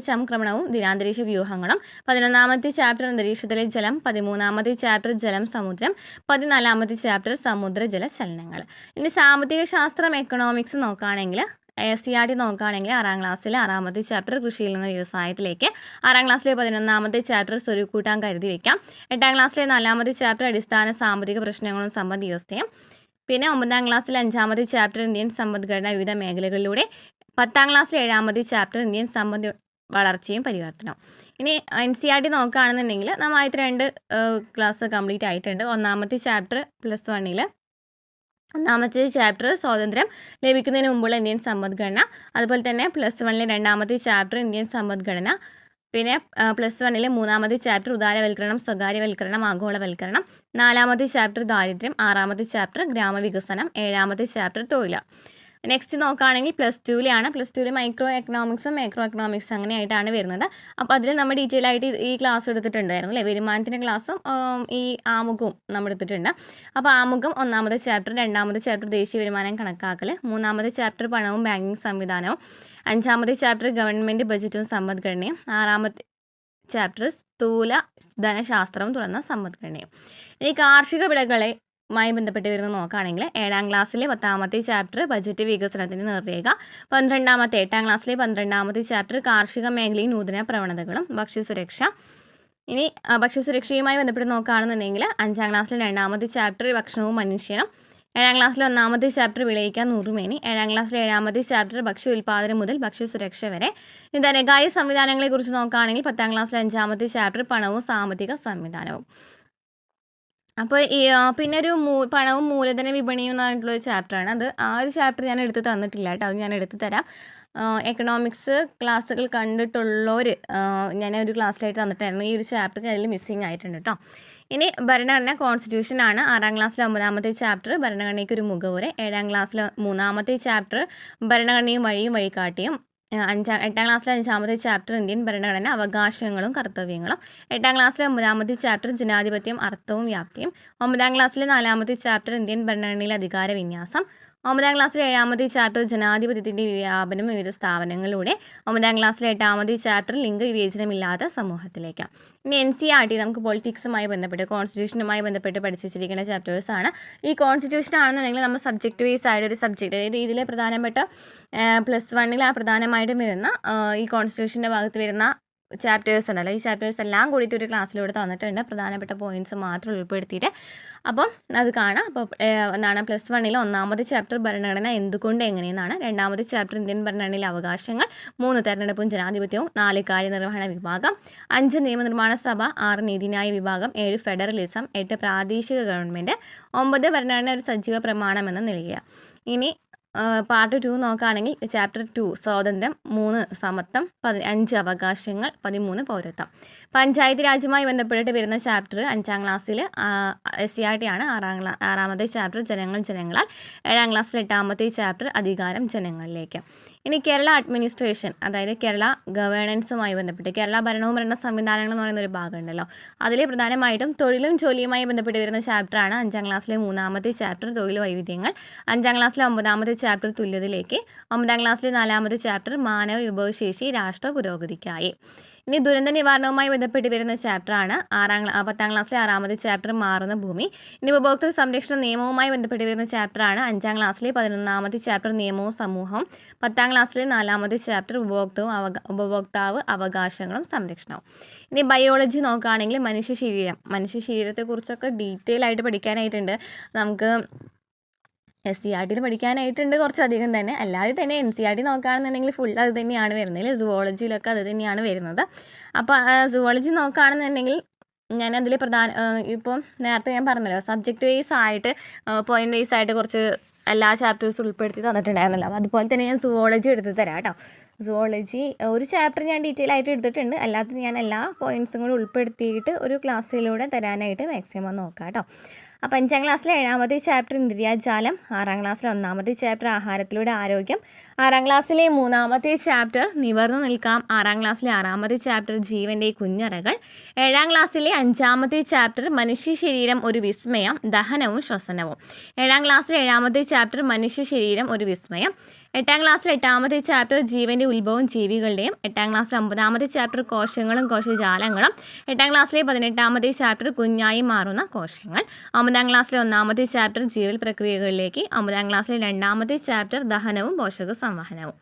സംക്രമണവും ദിനാന്തരീക്ഷ വ്യൂഹങ്ങളും, 11ാമത്തെ ചാപ്റ്റർ അന്തരീക്ഷത്തിലെ ജലം, 13ാമത്തെ ചാപ്റ്റർ ജലം സമുദ്രം, 14ാമത്തെ ചാപ്റ്റർ സമുദ്രജല ചലനങ്ങൾ. ഇനി സാമ്പത്തിക ശാസ്ത്രം എക്കണോമിക്സ് നോക്കുകയാണെങ്കിൽ NCERT നോക്കുകയാണെങ്കിൽ 6ാം ക്ലാസ്സിലെ 6ാമത്തെ ചാപ്റ്റർ കൃഷിയിൽ നിന്ന് വ്യവസായത്തിലേക്ക്, 6ാം ക്ലാസ്സിലെ 11ാമത്തെ ചാപ്റ്റർ സ്വരുക്കൂട്ടാൻ കരുതി വയ്ക്കാം, 8ാം ക്ലാസ്സിലെ 4ാമത്തെ ചാപ്റ്റർ അടിസ്ഥാന സാമ്പത്തിക പ്രശ്നങ്ങളും സമ്പദ് വ്യവസ്ഥയും, പിന്നെ 9ാം ക്ലാസ്സിലെ 5ാമത്തെ ചാപ്റ്റർ ഇന്ത്യൻ സമ്പദ്ഘടന വിവിധ മേഖലകളിലൂടെ, 10ാം ക്ലാസ്സിലെ 7ാമത്തെ ചാപ്റ്റർ ഇന്ത്യൻ സമ്പദ് വളർച്ചയും പരിവർത്തനവും. ഇനി NCERT നോക്കുകയാണെന്നുണ്ടെങ്കിൽ നമ്മൾ ആദ്യത്തെ 2 ക്ലാസ് കംപ്ലീറ്റ് ആയിട്ടുണ്ട്. 1ാമത്തെ ചാപ്റ്റർ +1 1ാമത്തെ ചാപ്റ്റർ സ്വാതന്ത്ര്യം ലഭിക്കുന്നതിന് മുമ്പുള്ള ഇന്ത്യൻ സമ്പദ്ഘടന, അതുപോലെ തന്നെ +1 2ാമത്തെ ചാപ്റ്റർ ഇന്ത്യൻ സമ്പദ്ഘടന, പിന്നെ +1 3ാമത്തെ ചാപ്റ്റർ ഉദാരവൽക്കരണം, സ്വകാര്യവൽക്കരണം, ആഗോളവൽക്കരണം, 4ാമത്തെ ചാപ്റ്റർ ദാരിദ്ര്യം, 6ാമത്തെ ചാപ്റ്റർ ഗ്രാമവികസനം, 7ാമത്തെ ചാപ്റ്റർ തൊഴിൽ. നെക്സ്റ്റ് നോക്കുകയാണെങ്കിൽ +2 മൈക്രോ എക്കണോമിക്സും മാക്രോ എക്കണോമിക്സും അങ്ങനെയായിട്ടാണ് വരുന്നത്. അപ്പോൾ അതിൽ നമ്മൾ ഡീറ്റെയിൽ ആയിട്ട് ഈ ക്ലാസ് എടുത്തിട്ടുണ്ടായിരുന്നു അല്ലേ, വരുമാനത്തിൻ്റെ ക്ലാസ്സും ഈ ആമുഖവും നമ്മൾ എടുത്തിട്ടുണ്ട്. അപ്പോൾ ആമുഖം 1ാമത്തെ ചാപ്റ്റർ, 2ാമത്തെ ചാപ്റ്റർ ദേശീയ വരുമാനം കണക്കാക്കൽ, 3ാമത്തെ ചാപ്റ്റർ പണവും ബാങ്കിങ് സംവിധാനവും, 5ാമത്തെ ചാപ്റ്റർ ഗവൺമെൻറ് ബജറ്റും സമ്പദ്ഘടനയും, 6ാമത്തെ ചാപ്റ്റർ സ്ഥൂല ധനശാസ്ത്രവും തുറന്ന സമ്പദ്ഘടനയും. ഈ കാർഷിക വിളകളെ ബന്ധപ്പെട്ട് വരുന്നത് നോക്കുകയാണെങ്കിൽ 7ാം ക്ലാസ്സിലെ 10ാമത്തെ ചാപ്റ്റർ ബജറ്റ് വികസനത്തിന് നേർരേഖ, 8ാം ക്ലാസ്സിലെ 12ാമത്തെ ചാപ്റ്റർ കാർഷിക മേഖലയിൽ നൂതന പ്രവണതകളും ഭക്ഷ്യസുരക്ഷ. ഇനി ഭക്ഷ്യസുരക്ഷയുമായി ബന്ധപ്പെട്ട് നോക്കുകയാണെന്നുണ്ടെങ്കിൽ 5ാം ക്ലാസ്സിലെ 2ാമത്തെ ചാപ്റ്റർ ഭക്ഷണവും മനുഷ്യനും, 7ാം ക്ലാസ്സിലെ 1ാമത്തെ ചാപ്റ്റർ വിളയിക്കാൻ നൂറുമേനി, 7ാം ക്ലാസ്സിലെ 7ാമത്തെ ചാപ്റ്റർ ഭക്ഷ്യ ഉൽപ്പാദനം മുതൽ ഭക്ഷ്യസുരക്ഷ വരെ. ഇനി ധനകാര്യ സംവിധാനങ്ങളെക്കുറിച്ച് നോക്കുകയാണെങ്കിൽ 10ാം ക്ലാസ്സിലെ 5ാമത്തെ ചാപ്റ്റർ പണവും സാമ്പത്തിക സംവിധാനവും. അപ്പോൾ പിന്നെ ഒരു പണവും മൂലധന വിപണിയും എന്ന് പറഞ്ഞിട്ടുള്ളൊരു ചാപ്റ്ററാണ്. അത് ആ ഒരു ചാപ്റ്റർ ഞാൻ എടുത്ത് തന്നിട്ടില്ല കേട്ടോ, അത് ഞാൻ എടുത്ത് തരാം. എക്കണോമിക്സ് ക്ലാസ്സുകൾ കണ്ടിട്ടുള്ളവർ ഞാനൊരു ക്ലാസ്സിലായിട്ട് തന്നിട്ടായിരുന്നു. ഈ ഒരു ചാപ്റ്റർ അതിൽ മിസ്സിങ് ആയിട്ടുണ്ട് കേട്ടോ. ഇനി ഭരണഘടന കോൺസ്റ്റിറ്റ്യൂഷനാണ് 6ാം ക്ലാസ്സിലെ 9ാമത്തെ ചാപ്റ്റർ ഭരണഘടനയ്ക്ക് ഒരു മുഖവുര. 7ാം ക്ലാസ്സിലെ 3ാമത്തെ ചാപ്റ്റർ ഭരണഘടനയും വഴിയും വഴികാട്ടിയും. 8ാം ക്ലാസ്സിലെ 5ാമത്തെ ചാപ്റ്റർ ഇന്ത്യൻ ഭരണഘടന അവകാശങ്ങളും കർത്തവ്യങ്ങളും. 8ാം ക്ലാസ്സിലെ 9ാമത്തെ ചാപ്റ്റർ ജനാധിപത്യം അർത്ഥവും വ്യാപ്തിയും. 9ാം ക്ലാസ്സിലെ 4ാമത്തെ ചാപ്റ്റർ ഇന്ത്യൻ ഭരണഘടനയിലെ അധികാര വിന്യാസം. 9ാം ക്ലാസ്സിലെ 7ാമത്തെ ചാപ്റ്റർ ജനാധിപത്യത്തിൻ്റെ വ്യാപനം വിവിധ സ്ഥാപനങ്ങളിലൂടെ. 9ാം ക്ലാസ്സിലെ 8ാമത്തെ ചാപ്റ്റർ ലിംഗവിവേചനമില്ലാത്ത സമൂഹത്തിലേക്ക്. ഇനി NCERT നമുക്ക് പൊളിറ്റിക്സുമായി ബന്ധപ്പെട്ട് കോൺസ്റ്റിറ്റ്യൂഷനുമായി ബന്ധപ്പെട്ട് പഠിച്ചു വെച്ചിരിക്കുന്ന ചാപ്റ്റേഴ്സാണ്. ഈ കോൺസ്റ്റിറ്റ്യൂഷൻ ആണെന്നുണ്ടെങ്കിൽ നമ്മൾ സബ്ജക്റ്റ് വൈസ് ആയിട്ട് ഒരു സബ്ജക്റ്റ്, അതായത് ഇതിലെ പ്രധാനപ്പെട്ട +1 പ്രധാനമായിട്ടും വരുന്ന ഈ കോൺസ്റ്റിറ്റ്യൂഷൻ്റെ ഭാഗത്ത് വരുന്ന ചാപ്റ്റേഴ്സ് ഉണ്ടല്ലോ, ഈ ചാപ്റ്റേഴ്സ് എല്ലാം കൂടിയിട്ട് ഒരു ക്ലാസ്സിലൂടെ തന്നിട്ടുണ്ട്. പ്രധാനപ്പെട്ട പോയിൻറ്റ്സ് മാത്രം ഉൾപ്പെടുത്തിയിട്ട് അപ്പം അത് കാണാം. അപ്പോൾ എന്താണ് +1 1ാമത്തെ ചാപ്റ്റർ ഭരണഘടന എന്തുകൊണ്ട് എങ്ങനെയെന്നാണ്. 2ാമത്തെ ചാപ്റ്റർ ഇന്ത്യൻ ഭരണഘടനയിലെ അവകാശങ്ങൾ. 3 തെരഞ്ഞെടുപ്പും ജനാധിപത്യവും. 4 കാര്യനിർവഹണ വിഭാഗം. 5 നിയമനിർമ്മാണ സഭ. 6 നീതിന്യായ വിഭാഗം. 7 ഫെഡറലിസം. 8 പ്രാദേശിക ഗവൺമെൻറ്. 9 ഭരണഘടന ഒരു സജീവ പ്രമാണമെന്ന നിലയിൽ. ഇനി പാർട്ട് 2 നോക്കുകയാണെങ്കിൽ ചാപ്റ്റർ 2 സ്വാതന്ത്ര്യം. 3 സമത്വം. 5 അവകാശങ്ങൾ. 13 പൗരത്വം. പഞ്ചായത്ത് രാജുമായി ബന്ധപ്പെട്ടിട്ട് വരുന്ന ചാപ്റ്റർ 5ാം ക്ലാസ്സിൽ SCERT ആണ്. 6ാമത്തെ ചാപ്റ്റർ ജനങ്ങൾ ജനങ്ങളാൽ. 7ാം ക്ലാസ്സിൽ 8ാമത്തെ ചാപ്റ്റർ അധികാരം ജനങ്ങളിലേക്ക്. ഇനി കേരള അഡ്മിനിസ്ട്രേഷൻ, അതായത് കേരള ഗവേണൻസുമായി ബന്ധപ്പെട്ട് കേരള ഭരണവും ഭരണ സംവിധാനങ്ങൾ എന്ന് പറയുന്ന ഒരു ഭാഗമുണ്ടല്ലോ, അതിൽ പ്രധാനമായിട്ടും തൊഴിലും ജോലിയുമായി ബന്ധപ്പെട്ട് വരുന്ന ചാപ്റ്ററാണ് 5ാം ക്ലാസ്സിലെ 3ാമത്തെ ചാപ്റ്റർ തൊഴിൽ വൈവിധ്യങ്ങൾ. 5ാം ക്ലാസ്സിലെ 9ാമത്തെ ചാപ്റ്റർ തുല്യതയിലേക്ക്. 9ാം ക്ലാസ്സിലെ 4ാമത്തെ ചാപ്റ്റർ മാനവ വിഭവശേഷി രാഷ്ട്ര പുരോഗതിക്കായി. ഇനി ദുരന്ത നിവാരണവുമായി ബന്ധപ്പെട്ട് വരുന്ന ചാപ്റ്ററാണ് 10ാം ക്ലാസ്സിലെ 6ാമത്തെ ചാപ്റ്റർ മാറുന്ന ഭൂമി. ഇനി ഉപഭോക്തൃ സംരക്ഷണ നിയമവുമായി ബന്ധപ്പെട്ട് വരുന്ന ചാപ്റ്ററാണ് 5ാം ക്ലാസ്സിലെ 11ാമത്തെ ചാപ്റ്റർ നിയമവും സമൂഹവും. 10ാം ക്ലാസ്സിലെ 4ാമത്തെ ചാപ്റ്റർ ഉപഭോക്താവ് അവകാശങ്ങളും സംരക്ഷണവും. ഇനി ബയോളജി നോക്കുകയാണെങ്കിൽ മനുഷ്യ ശരീരത്തെക്കുറിച്ചൊക്കെ ഡീറ്റെയിൽ ആയിട്ട് പഠിക്കാനായിട്ടുണ്ട്. നമുക്ക് SCERT പഠിക്കാനായിട്ടുണ്ട് കുറച്ചധികം തന്നെ. അല്ലാതെ തന്നെ NCERT നോക്കുകയാണെന്നുണ്ടെങ്കിൽ ഫുൾ അത് തന്നെയാണ് വരുന്നത്. സുവോളജിയിലൊക്കെ അത് തന്നെയാണ് വരുന്നത്. അപ്പോൾ സുവോളജി നോക്കുകയാണെന്നുണ്ടെങ്കിൽ ഞാനതിൽ ഇപ്പം നേരത്തെ ഞാൻ പറഞ്ഞല്ലോ, സബ്ജക്റ്റ് വൈസ് ആയിട്ട് പോയിൻ്റ് വൈസ് ആയിട്ട് കുറച്ച് എല്ലാ ചാപ്റ്റേഴ്സും ഉൾപ്പെടുത്തി തന്നിട്ടുണ്ടായിരുന്നല്ലോ. അപ്പോൾ അതുപോലെ തന്നെ ഞാൻ സുവോളജി എടുത്ത് തരാം കേട്ടോ. സുവോളജി ഒരു ചാപ്റ്റർ ഞാൻ ഡീറ്റെയിൽ ആയിട്ട് എടുത്തിട്ടുണ്ട്. അല്ലാതെ ഞാൻ എല്ലാ പോയിൻറ്റ്സും കൂടി ഉൾപ്പെടുത്തിയിട്ട് ഒരു ക്ലാസ്സിലൂടെ തരാനായിട്ട് മാക്സിമം നോക്കാം കേട്ടോ. അപ്പോൾ 5ാം ക്ലാസ്സിലെ 7ാമത്തെ ചാപ്റ്റർ ഇന്ദ്രിയാജാലം. 6ാം ക്ലാസ്സിലെ 1ാമത്തെ ചാപ്റ്റർ ആഹാരത്തിലൂടെ ആരോഗ്യം. 6ാം ക്ലാസ്സിലെ 3ാമത്തെ ചാപ്റ്റർ നിവർന്നു നിൽക്കാം. 6ാം ക്ലാസ്സിലെ 6ാമത്തെ ചാപ്റ്റർ ജീവൻ്റെ കുഞ്ഞറകൾ. 7ാം ക്ലാസ്സിലെ 5ാമത്തെ ചാപ്റ്റർ മനുഷ്യ ശരീരം ഒരു വിസ്മയം ദഹനവും ശ്വസനവും. 7ാം ക്ലാസ്സിലെ 7ാമത്തെ ചാപ്റ്റർ മനുഷ്യ ശരീരം ഒരു വിസ്മയം. 8ാം ക്ലാസ്സിൽ 8ാമത്തെ ചാപ്റ്റർ ജീവൻ്റെ ഉത്ഭവം ജീവികളുടെയും. 8ാം ക്ലാസ്സിൽ 9ാമത്തെ ചാപ്റ്റർ കോശങ്ങളും കോശജാലങ്ങളും. 8ാം ക്ലാസ്സിലെ 18ാമത്തെ ചാപ്റ്റർ കുഞ്ഞായി മാറുന്ന കോശങ്ങൾ. 9ാം ക്ലാസ്സിലെ 1ാമത്തെ ചാപ്റ്റർ ജീവൽ പ്രക്രിയകളിലേക്ക്. 9ാം ക്ലാസ്സിലെ 2ാമത്തെ ചാപ്റ്റർ ദഹനവും പോഷക സംവഹനവും.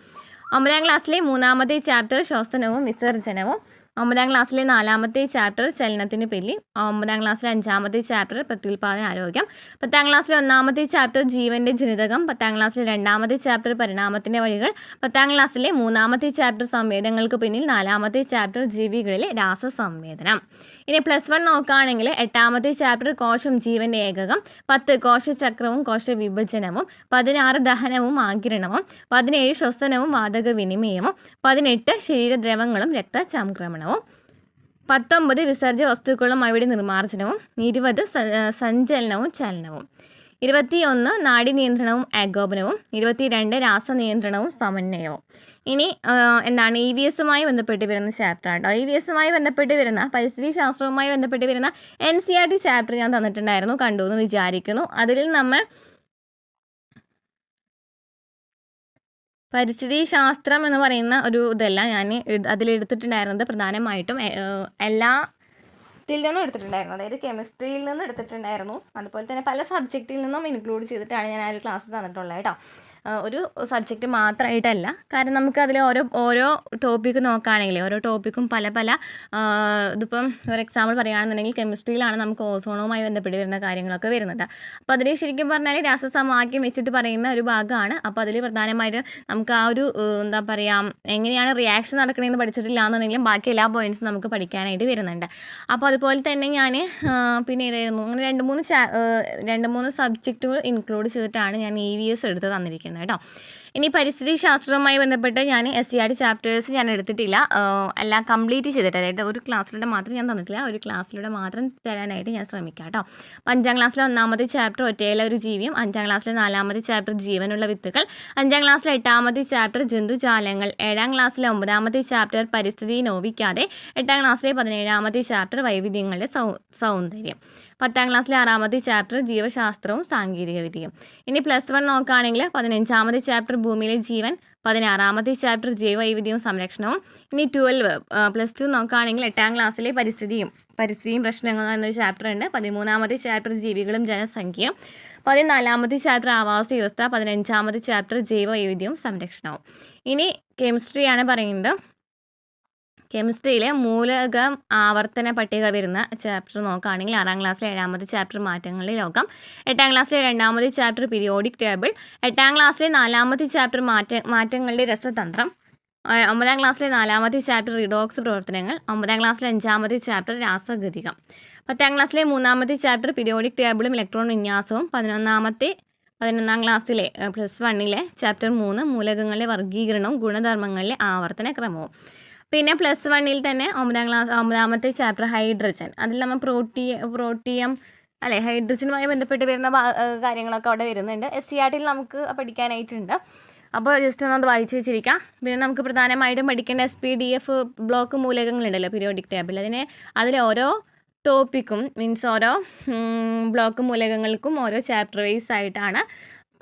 9ാം ക്ലാസ്സിലെ 3ാമത്തെ ചാപ്റ്റർ ശ്വസനവും വിസർജനവും. 9ാം ക്ലാസ്സിലെ 4ാമത്തെ ചാപ്റ്റർ ചലനത്തിന് പിന്നിൽ. 9ാം ക്ലാസ്സിലെ 5ാമത്തെ ചാപ്റ്റർ പ്രത്യുൽപാദന ആരോഗ്യം. 10ാം ക്ലാസ്സിലെ 1ാമത്തെ ചാപ്റ്റർ ജീവൻ്റെ ജനിതകം. 10ാം ക്ലാസ്സിലെ 2ാമത്തെ ചാപ്റ്റർ പരിണാമത്തിൻ്റെ വഴികൾ. 10ാം ക്ലാസ്സിലെ 3ാമത്തെ ചാപ്റ്റർ സംവേദങ്ങൾക്ക് പിന്നിൽ. 4ാമത്തെ ചാപ്റ്റർ ജീവികളിലെ രാസസംവേദനം. ഇനി +1 നോക്കുകയാണെങ്കിൽ 8ാമത്തെ ചാപ്റ്റർ കോശം ജീവൻ്റെ ഏകകം. 10 കോശചക്രവും കോശവിഭജനവും. 16 ദഹനവും ആഗിരണവും. 17 ശ്വസനവും വാതക വിനിമയവും. 18 ശരീരദ്രവങ്ങളും രക്തചംക്രമണവും. 19 വിസർജ്യ വസ്തുക്കളും അവയുടെ നിർമ്മാർജ്ജനവും. 20 സഞ്ചലനവും ചലനവും. 21 നാഡീനിയന്ത്രണവും ഏകോപനവും. 22 രാസനിയന്ത്രണവും സമന്വയവും. ഇനി എന്താണ് EVSുമായി ബന്ധപ്പെട്ട് വരുന്ന ചാപ്റ്ററാണ് കേട്ടോ. EVSുമായി ബന്ധപ്പെട്ട് വരുന്ന പരിസ്ഥിതി ശാസ്ത്രവുമായി ബന്ധപ്പെട്ട് വരുന്ന NCERT ചാപ്റ്റർ ഞാൻ തന്നിട്ടുണ്ടായിരുന്നു, കണ്ടു എന്ന് വിചാരിക്കുന്നു. അതിൽ നമ്മൾ പരിസ്ഥിതി ശാസ്ത്രം എന്ന് പറയുന്ന ഒരു ഇതല്ല ഞാൻ അതിലെടുത്തിട്ടുണ്ടായിരുന്നത്. പ്രധാനമായിട്ടും എല്ലാത്തിൽ നിന്നും എടുത്തിട്ടുണ്ടായിരുന്നു. അതായത് കെമിസ്ട്രിയിൽ നിന്ന് എടുത്തിട്ടുണ്ടായിരുന്നു. അതുപോലെ തന്നെ പല സബ്ജക്റ്റിൽ നിന്നും ഇൻക്ലൂഡ് ചെയ്തിട്ടാണ് ഞാൻ ആ ഒരു ക്ലാസ് തന്നിട്ടുള്ളത് കേട്ടോ. ഒരു സബ്ജക്റ്റ് മാത്രമായിട്ടല്ല. കാരണം നമുക്ക് അതിൽ ഓരോ ടോപ്പിക്ക് നോക്കുകയാണെങ്കിൽ ഓരോ ടോപ്പിക്കും പല ഇതിപ്പം ഒരു എക്സാമ്പിൾ പറയുകയാണെന്നുണ്ടെങ്കിൽ കെമിസ്ട്രിയിലാണ് നമുക്ക് ഓസോണുമായി ബന്ധപ്പെട്ട് വരുന്ന കാര്യങ്ങളൊക്കെ വരുന്നത്. അപ്പോൾ അതിൽ ശരിക്കും പറഞ്ഞാൽ രാസസമവാക്യം വെച്ചിട്ട് പറയുന്ന ഒരു ഭാഗമാണ്. അപ്പോൾ അതിൽ പ്രധാനമായിട്ട് നമുക്ക് ആ ഒരു എന്താ പറയുക, എങ്ങനെയാണ് റിയാക്ഷൻ നടക്കണമെന്ന് പഠിച്ചിട്ടില്ല എന്നുണ്ടെങ്കിലും ബാക്കി എല്ലാ പോയിൻറ്റ്സും നമുക്ക് പഠിക്കാനായിട്ട് വരുന്നുണ്ട്. അപ്പോൾ അതുപോലെ തന്നെ ഞാൻ പിന്നെ ഏതായിരുന്നു അങ്ങനെ 2-3 സബ്ജക്റ്റുകൾ ഇൻക്ലൂഡ് ചെയ്തിട്ടാണ് ഞാൻ EVS എടുത്ത് തന്നിരിക്കുന്നത് കേട്ടോ. ഇനി പരിസ്ഥിതി ശാസ്ത്രവുമായി ബന്ധപ്പെട്ട് ഞാൻ SCERT ചാപ്റ്റേഴ്സ് ഞാൻ എടുത്തിട്ടില്ല, എല്ലാം കംപ്ലീറ്റ് ചെയ്തിട്ട്, അതായത് ഒരു ക്ലാസ്സിലൂടെ മാത്രം ഞാൻ തന്നിട്ടില്ല, ഒരു ക്ലാസ്സിലൂടെ മാത്രം തരാനായിട്ട് ഞാൻ ശ്രമിക്കാം കേട്ടോ. 5ാം ക്ലാസ്സിലെ 1ാമത്തെ ചാപ്റ്റർ ഒറ്റയില ഒരു ജീവിയും, 5ാം ക്ലാസ്സിലെ 4ാമത്തെ ചാപ്റ്റർ ജീവനുള്ള വിത്തുകൾ, 5ാം ക്ലാസ്സിലെ 8ാമത്തെ ചാപ്റ്റർ ജന്തുജാലങ്ങൾ, 7ാം ക്ലാസ്സിലെ 9ാമത്തെ ചാപ്റ്റർ പരിസ്ഥിതി നോവിക്കാതെ, 8ാം ക്ലാസ്സിലെ 17ാമത്തെ ചാപ്റ്റർ വൈവിധ്യങ്ങളുടെ സൗന്ദര്യം, 10ാം ക്ലാസ്സിലെ 6ാമത്തെ ചാപ്റ്റർ ജീവശാസ്ത്രവും സാങ്കേതികവിദ്യയും. ഇനി +1 നോക്കുകയാണെങ്കിൽ 15ാമത്തെ ചാപ്റ്റർ ഭൂമിയിലെ ജീവൻ, 16ാമത്തെ ചാപ്റ്റർ ജൈവവൈവിധ്യവും സംരക്ഷണവും. ഇനി +2 നോക്കുകയാണെങ്കിൽ 8ാം ക്ലാസ്സിലെ പരിസ്ഥിതിയും പ്രശ്നങ്ങളും എന്നൊരു ചാപ്റ്റർ ഉണ്ട്. 13ാമത്തെ ചാപ്റ്റർ ജീവികളും ജനസംഖ്യയും, 14ാമത്തെ ചാപ്റ്റർ ആവാസ വ്യവസ്ഥ, 15ാമത്തെ ചാപ്റ്റർ ജൈവവൈവിധ്യവും സംരക്ഷണവും. ഇനി കെമിസ്ട്രിയാണ് പറയുന്നത്. കെമിസ്ട്രിയിലെ മൂലകം ആവർത്തന പട്ടിക വരുന്ന ചാപ്റ്റർ നോക്കുകയാണെങ്കിൽ 6ാം ക്ലാസ്സിലെ 7ാമത്തെ ചാപ്റ്റർ മാറ്റങ്ങളുടെ ലോകം, 8ാം ക്ലാസ്സിലെ 2ാമത്തെ ചാപ്റ്റർ പീരിയോഡിക് ടേബിൾ, 8ാം ക്ലാസ്സിലെ 4ാമത്തെ ചാപ്റ്റർ മാറ്റങ്ങളുടെ രസതന്ത്രം, 9ാം ക്ലാസ്സിലെ 4ാമത്തെ ചാപ്റ്റർ റിഡോക്സ് പ്രവർത്തനങ്ങൾ, 9ാം ക്ലാസ്സിലെ 5ാമത്തെ ചാപ്റ്റർ രാസഗതികം, 10ാം ക്ലാസ്സിലെ 3ാമത്തെ ചാപ്റ്റർ പീരിയോഡിക് ടേബിളും ഇലക്ട്രോൺ വിന്യാസവും, 11ാം ക്ലാസ്സിലെ +1 ചാപ്റ്റർ 3 മൂലകങ്ങളിലെ വർഗീകരണവും ഗുണധർമ്മങ്ങളിലെ ആവർത്തന ക്രമവും. പിന്നെ +1 തന്നെ 9ാമത്തെ ചാപ്റ്റർ ഹൈഡ്രജൻ, അതിൽ നമ്മൾ പ്രോട്ടിയം അല്ലെ ഹൈഡ്രജനുമായി ബന്ധപ്പെട്ട് വരുന്ന കാര്യങ്ങളൊക്കെ അവിടെ വരുന്നുണ്ട്. SCERT നമുക്ക് പഠിക്കാനായിട്ടുണ്ട്. അപ്പോൾ ജസ്റ്റ് ഒന്നത് വായിച്ച് വെച്ചിരിക്കാം. പിന്നെ നമുക്ക് പ്രധാനമായിട്ടും പഠിക്കേണ്ട SPDF ബ്ലോക്ക് മൂലകങ്ങളുണ്ടല്ലോ, പീരിയോഡിക് ടേബിൾ, അതിലെ ഓരോ ടോപ്പിക്കും ഓരോ ബ്ലോക്ക് മൂലകങ്ങൾക്കും ഓരോ ചാപ്റ്റർ വൈസ് ആയിട്ടാണ്.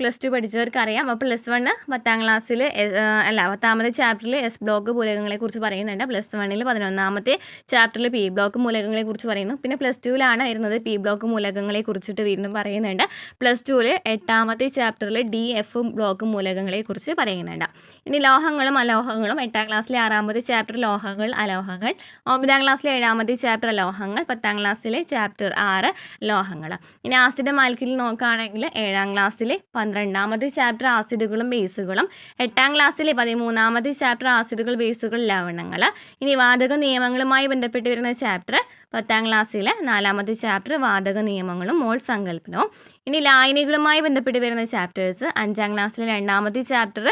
+2 പഠിച്ചവർക്കറിയാം. അപ്പോൾ +1 10ാം ക്ലാസ്സിൽ 10ാമത്തെ ചാപ്റ്ററിൽ S ബ്ലോക്ക് മൂലകങ്ങളെക്കുറിച്ച് പറയുന്നുണ്ട്. +1 11ാമത്തെ ചാപ്റ്ററിൽ P ബ്ലോക്ക് മൂലകങ്ങളെക്കുറിച്ച് പറയുന്നു. പിന്നെ +2 വരുന്നത് P ബ്ലോക്ക് മൂലകങ്ങളെ കുറിച്ചിട്ട് വീണ്ടും പറയുന്നുണ്ട്. +2 8ാമത്തെ ചാപ്റ്ററിൽ D F ബ്ലോക്ക് മൂലകങ്ങളെക്കുറിച്ച് പറയുന്നുണ്ട്. ഇനി ലോഹങ്ങളും അലോഹങ്ങളും 8ാം ക്ലാസ്സിലെ 6ാമത്തെ ചാപ്റ്റർ ലോഹങ്ങൾ അലോഹങ്ങൾ, 9ാം ക്ലാസ്സിലെ 7ാമത്തെ ചാപ്റ്റർ ലോഹങ്ങൾ, 10ാം ക്ലാസ്സിലെ ചാപ്റ്റർ 6 ലോഹങ്ങൾ. ഇനി ആസിഡ് ആൽക്കലി നോക്കുകയാണെങ്കിൽ 7ാം ക്ലാസ്സിലെ 12ാമത്തെ ചാപ്റ്റർ ആസിഡുകളും ബേസുകളും, 8ാം ക്ലാസ്സിലെ 13ാമത്തെ ചാപ്റ്റർ ആസിഡുകൾ ബേസുകൾ ലവണങ്ങൾ. ഇനി വാതക നിയമങ്ങളുമായി ബന്ധപ്പെട്ട് വരുന്ന ചാപ്റ്റർ 10ാം ക്ലാസ്സിലെ 4ാമത്തെ ചാപ്റ്റർ വാതക നിയമങ്ങളും മോൾ സങ്കല്പനവും. ഇനി ലായനികളുമായി ബന്ധപ്പെട്ട് വരുന്ന ചാപ്റ്റേഴ്സ് 5ാം ക്ലാസ്സിലെ 2ാമത്തെ ചാപ്റ്റർ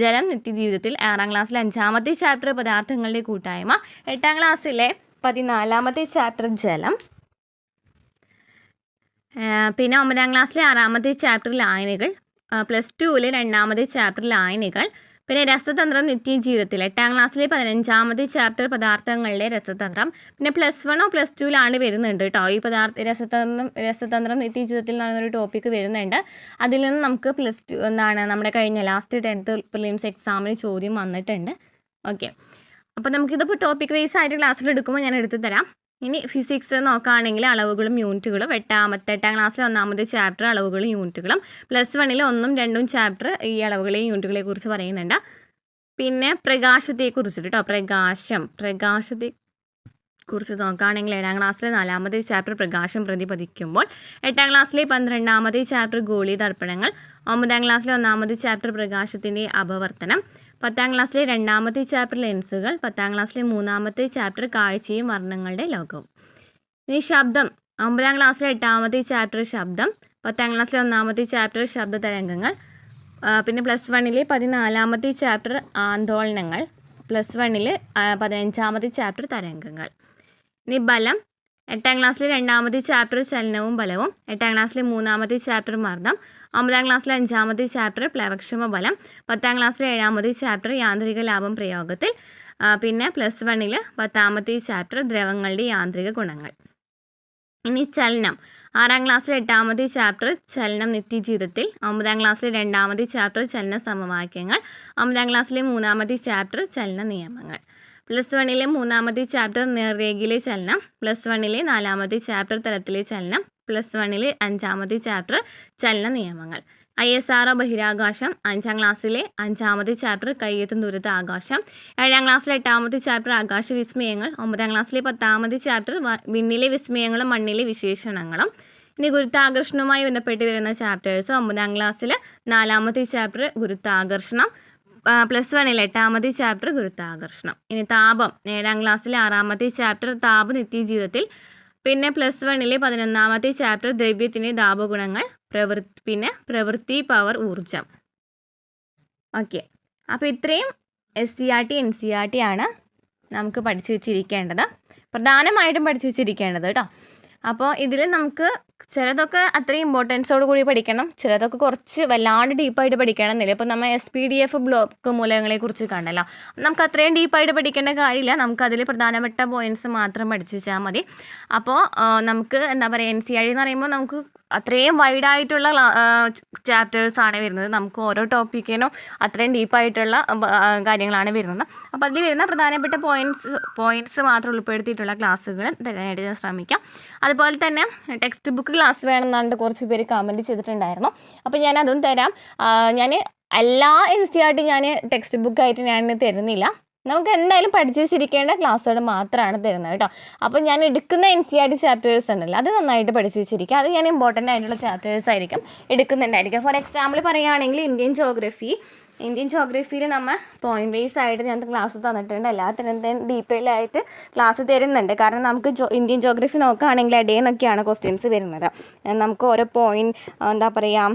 ജലം നിത്യജീവിതത്തിൽ, 6ാം ക്ലാസ്സിലെ 5ാമത്തെ ചാപ്റ്റർ പദാർത്ഥങ്ങളുടെ കൂട്ടായ്മ, 8ാം ക്ലാസ്സിലെ 14ാമത്തെ ചാപ്റ്റർ ജലം, പിന്നെ 9ാം ക്ലാസ്സിലെ 6ാമത്തെ ചാപ്റ്റർ ലായനികൾ, +2 2ാമത്തെ ചാപ്റ്റർ ലായനികൾ, പിന്നെ രസതന്ത്രം നിത്യജീവിതത്തിൽ 8ാം ക്ലാസ്സിലെ 15ാമത്തെ ചാപ്റ്റർ പദാർത്ഥങ്ങളുടെ രസതന്ത്രം. പിന്നെ +1 +2 വരുന്നുണ്ട് കേട്ടോ. ഈ രസതന്ത്രം നിത്യജീവിതത്തിൽ നിന്നൊരു ടോപ്പിക്ക് വരുന്നുണ്ട്. അതിൽ നിന്ന് നമുക്ക് +2 നമ്മുടെ കഴിഞ്ഞ ലാസ്റ്റ് 10th പ്രിലിംസ് എക്സാമിന് ചോദ്യം വന്നിട്ടുണ്ട്. ഓക്കെ, അപ്പോൾ നമുക്കിതിപ്പോൾ ടോപ്പിക് വൈസ് ആയിട്ട് ക്ലാസ്സിൽ എടുക്കുമ്പോൾ ഞാൻ എടുത്തു തരാം. ഇനി ഫിസിക്സ് നോക്കുകയാണെങ്കിൽ അളവുകളും യൂണിറ്റുകളും 8ാം ക്ലാസ്സിലെ 1ാമത്തെ ചാപ്റ്റർ അളവുകളും യൂണിറ്റുകളും, +1 1ഉം 2ഉം ചാപ്റ്റർ ഈ അളവുകളെയും യൂണിറ്റുകളെ കുറിച്ച് പറയുന്നുണ്ട്. പിന്നെ പ്രകാശത്തെക്കുറിച്ചിട്ട് കേട്ടോ, പ്രകാശത്തെ കുറിച്ച് നോക്കുകയാണെങ്കിൽ 7ാം ക്ലാസ്സിലെ 4ാമത്തെ ചാപ്റ്റർ പ്രകാശം പ്രതിപതിക്കുമ്പോൾ, 8ാം ക്ലാസ്സിലെ 12ാമത്തെ ചാപ്റ്റർ ഗോളീയ ദർപ്പണങ്ങൾ, 9ാം ക്ലാസ്സിലെ 1ാമത്തെ ചാപ്റ്റർ പ്രകാശത്തിൻ്റെ അപവർത്തനം, 10ാം ക്ലാസ്സിലെ 2ാമത്തെ ചാപ്റ്റർ ലെൻസുകൾ, 10ാം ക്ലാസ്സിലെ 3ാമത്തെ ചാപ്റ്റർ കാഴ്ചയും വർണ്ണങ്ങളുടെ ലോകവും. ഇനി ശബ്ദം 9ാം ക്ലാസ്സിലെ 8ാമത്തെ ചാപ്റ്റർ ശബ്ദം, 10ാം ക്ലാസ്സിലെ 1ാമത്തെ ചാപ്റ്റർ ശബ്ദ തരംഗങ്ങൾ, പിന്നെ +1 14ാമത്തെ ചാപ്റ്റർ ആന്തോളനങ്ങൾ, +1 15ാമത്തെ ചാപ്റ്റർ തരംഗങ്ങൾ. ഇനി ബലം 8ാം ക്ലാസ്സിലെ 2ാമത്തെ ചാപ്റ്റർ ചലനവും ബലവും, 8ാം ക്ലാസ്സിലെ 3ാമത്തെ ചാപ്റ്റർ മർദ്ദം, 9ാം ക്ലാസ്സിലെ 5ാമത്തെ ചാപ്റ്റർ പ്ലവക്ഷമ ബലം, 10ാം ക്ലാസ്സിലെ 7ാമത്തെ ചാപ്റ്റർ യാന്ത്രിക ലാഭം പ്രയോഗത്തിൽ, പിന്നെ +1 10ാമത്തെ ചാപ്റ്റർ ദ്രവങ്ങളുടെ യാന്ത്രിക ഗുണങ്ങൾ. ഇനി ചലനം 6ാം ക്ലാസ്സിലെ 8ാമത്തെ ചാപ്റ്റർ ചലനം നിത്യജീവിതത്തിൽ, 9ാം ക്ലാസ്സിലെ 2ാമത്തെ ചാപ്റ്റർ ചലന സമവാക്യങ്ങൾ, 9ാം ക്ലാസ്സിലെ 3ാമത്തെ ചാപ്റ്റർ ചലന നിയമങ്ങൾ. +1 3ാമത്തെ ചാപ്റ്റർ നേർരേഖയിലെ ചലനം, +1 4ാമത്തെ ചാപ്റ്റർ തലത്തിലെ ചലനം, +1 5ാമത്തെ ചാപ്റ്റർ ചലന നിയമങ്ങൾ. ISRO ബഹിരാകാശം 5ാം ക്ലാസ്സിലെ 5ാമത്തെ ചാപ്റ്റർ കയ്യെത്തും ദൂരത്ത് ആകാശം, 7ാം ക്ലാസ്സിലെ 8ാമത്തെ ചാപ്റ്റർ ആകാശ വിസ്മയങ്ങൾ, 9ാം ക്ലാസ്സിലെ 10ാമത്തെ ചാപ്റ്റർ വിണ്ണിലെ വിസ്മയങ്ങളും മണ്ണിലെ വിശേഷണങ്ങളും. ഇനി ഗുരുത്വാകർഷണവുമായി ബന്ധപ്പെട്ട് വരുന്ന ചാപ്റ്റേഴ്സ് 9ാം ക്ലാസ്സിൽ 4ാമത്തെ ചാപ്റ്റർ ഗുരുത്വാകർഷണം, +1 8ാമത്തെ ചാപ്റ്റർ ഗുരുത്വാകർഷണം. ഇനി താപം 7ാം ക്ലാസ്സിലെ 6ാമത്തെ ചാപ്റ്റർ താപ നിത്യജീവിതത്തിൽ, പിന്നെ +1 11ാമത്തെ ചാപ്റ്റർ ദ്രവ്യത്തിൻ്റെ താപഗുണങ്ങൾ, പിന്നെ പ്രവൃത്തി പവർ ഊർജം. ഓക്കെ. അപ്പോൾ ഇത്രയും SCERT NCERT ആണ് നമുക്ക് പഠിച്ചു വെച്ചിരിക്കേണ്ടത്, പ്രധാനമായിട്ടും പഠിച്ചു വെച്ചിരിക്കേണ്ടത് കേട്ടോ. അപ്പോൾ ഇതിൽ നമുക്ക് ചിലതൊക്കെ അത്രയും ഇമ്പോർട്ടൻസോട് കൂടി പഠിക്കണം, ചിലതൊക്കെ കുറച്ച് വല്ലാണ്ട് ഡീപ്പായിട്ട് പഠിക്കണം എന്നില്ല. ഇപ്പോൾ നമ്മൾ SPDF ബ്ലോക്ക് മൂലകങ്ങളെക്കുറിച്ച് കണ്ടല്ലോ, നമുക്ക് അത്രയും ഡീപ്പായിട്ട് പഠിക്കേണ്ട കാര്യമില്ല, നമുക്കതിൽ പ്രധാനപ്പെട്ട പോയിൻറ്റ്സ് മാത്രം പഠിച്ചു വെച്ചാൽ മതി. അപ്പോൾ നമുക്ക് എന്താ പറയുക, NCERT എന്ന് പറയുമ്പോൾ നമുക്ക് അത്രയും വൈഡായിട്ടുള്ള ചാപ്റ്റേഴ്സാണ് വരുന്നത്, നമുക്ക് ഓരോ ടോപ്പിക്കിനും അത്രയും ഡീപ്പായിട്ടുള്ള കാര്യങ്ങളാണ് വരുന്നത്. അപ്പോൾ അതിൽ വരുന്ന പ്രധാനപ്പെട്ട പോയിൻറ്റ്സ് മാത്രം ഉൾപ്പെടുത്തിയിട്ടുള്ള ക്ലാസ്സുകൾ തരാനായിട്ട് ഞാൻ ശ്രമിക്കാം. അതുപോലെ തന്നെ ടെക്സ്റ്റ് ബുക്ക് ക്ലാസ് വേണമെന്നാണ്ട് കുറച്ച് പേര് കമൻറ്റ് ചെയ്തിട്ടുണ്ടായിരുന്നു. അപ്പോൾ ഞാൻ അതും തരാം. ഞാൻ എല്ലാ NCERT ഞാൻ ടെക്സ്റ്റ് ബുക്കായിട്ട് ഞാൻ തരുന്നില്ല, നമുക്ക് എന്തായാലും പഠിച്ചു വെച്ചിരിക്കേണ്ട ക്ലാസ്സുകൾ മാത്രമാണ് തരുന്നത് കേട്ടോ. അപ്പോൾ ഞാൻ എടുക്കുന്ന NCERT ചാപ്റ്റേഴ്സ് ഉണ്ടല്ലോ, അത് നന്നായിട്ട് പഠിച്ചു വെച്ചിരിക്കുക, അത് ഞാൻ ഇമ്പോർട്ടൻ്റ് ആയിട്ടുള്ള ചാപ്റ്റേഴ്സ് ആയിരിക്കും എടുക്കുന്നുണ്ടായിരിക്കും. ഫോർ എക്സാമ്പിൾ പറയുകയാണെങ്കിൽ ഇന്ത്യൻ ജോഗ്രഫിയിൽ നമ്മൾ പോയിന്റ് വൈസ് ആയിട്ട് ഞാൻ ക്ലാസ് തന്നിട്ടുണ്ട്, എല്ലാത്തിനും ഡീറ്റെയിലായിട്ട് ക്ലാസ് തരുന്നുണ്ട്. കാരണം നമുക്ക് ഇന്ത്യൻ ജോഗ്രഫി നോക്കുകയാണെങ്കിൽ ഇടയെന്നൊക്കെയാണ് ക്വസ്റ്റ്യൻസ് വരുന്നത്, നമുക്ക് ഓരോ പോയിന്റ് എന്താ പറയുക,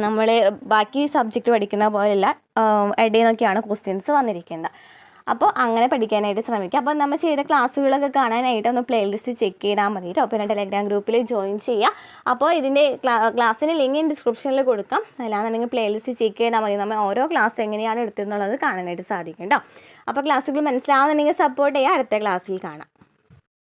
നമ്മൾ ബാക്കി സബ്ജക്റ്റ് പഠിക്കുന്ന പോലെയല്ല, ഇടയെന്നൊക്കെയാണ് ക്വസ്റ്റ്യൻസ് വന്നിരിക്കുന്നത്. അപ്പോൾ അങ്ങനെ പഠിക്കാനായിട്ട് ശ്രമിക്കുക. അപ്പോൾ നമ്മൾ ചെയ്ത ക്ലാസ്സുകളൊക്കെ കാണാനായിട്ട് ഒന്ന് പ്ലേലിസ്റ്റ് ചെക്ക് ചെയ്താൽ മതി കേട്ടോ. പിന്നെ ടെലഗ്രാം ഗ്രൂപ്പിൽ ജോയിൻ ചെയ്യുക. അപ്പോൾ ഇതിൻ്റെ ക്ലാസ്സിന് ലിങ്ക് ഡിസ്ക്രിപ്ഷനിൽ കൊടുക്കാം, അല്ലാന്നുണ്ടെങ്കിൽ പ്ലേലിസ്റ്റ് ചെക്ക് ചെയ്താൽ മതി, നമ്മൾ ഓരോ ക്ലാസ് എങ്ങനെയാണ് എടുത്തെന്നുള്ളത് കാണാനായിട്ട് സാധിക്കും കേട്ടോ. അപ്പോൾ ക്ലാസ്സുകൾ മനസ്സിലാവുന്നുണ്ടെങ്കിൽ സപ്പോർട്ട് ചെയ്യുക. അടുത്ത ക്ലാസ്സിൽ കാണാം.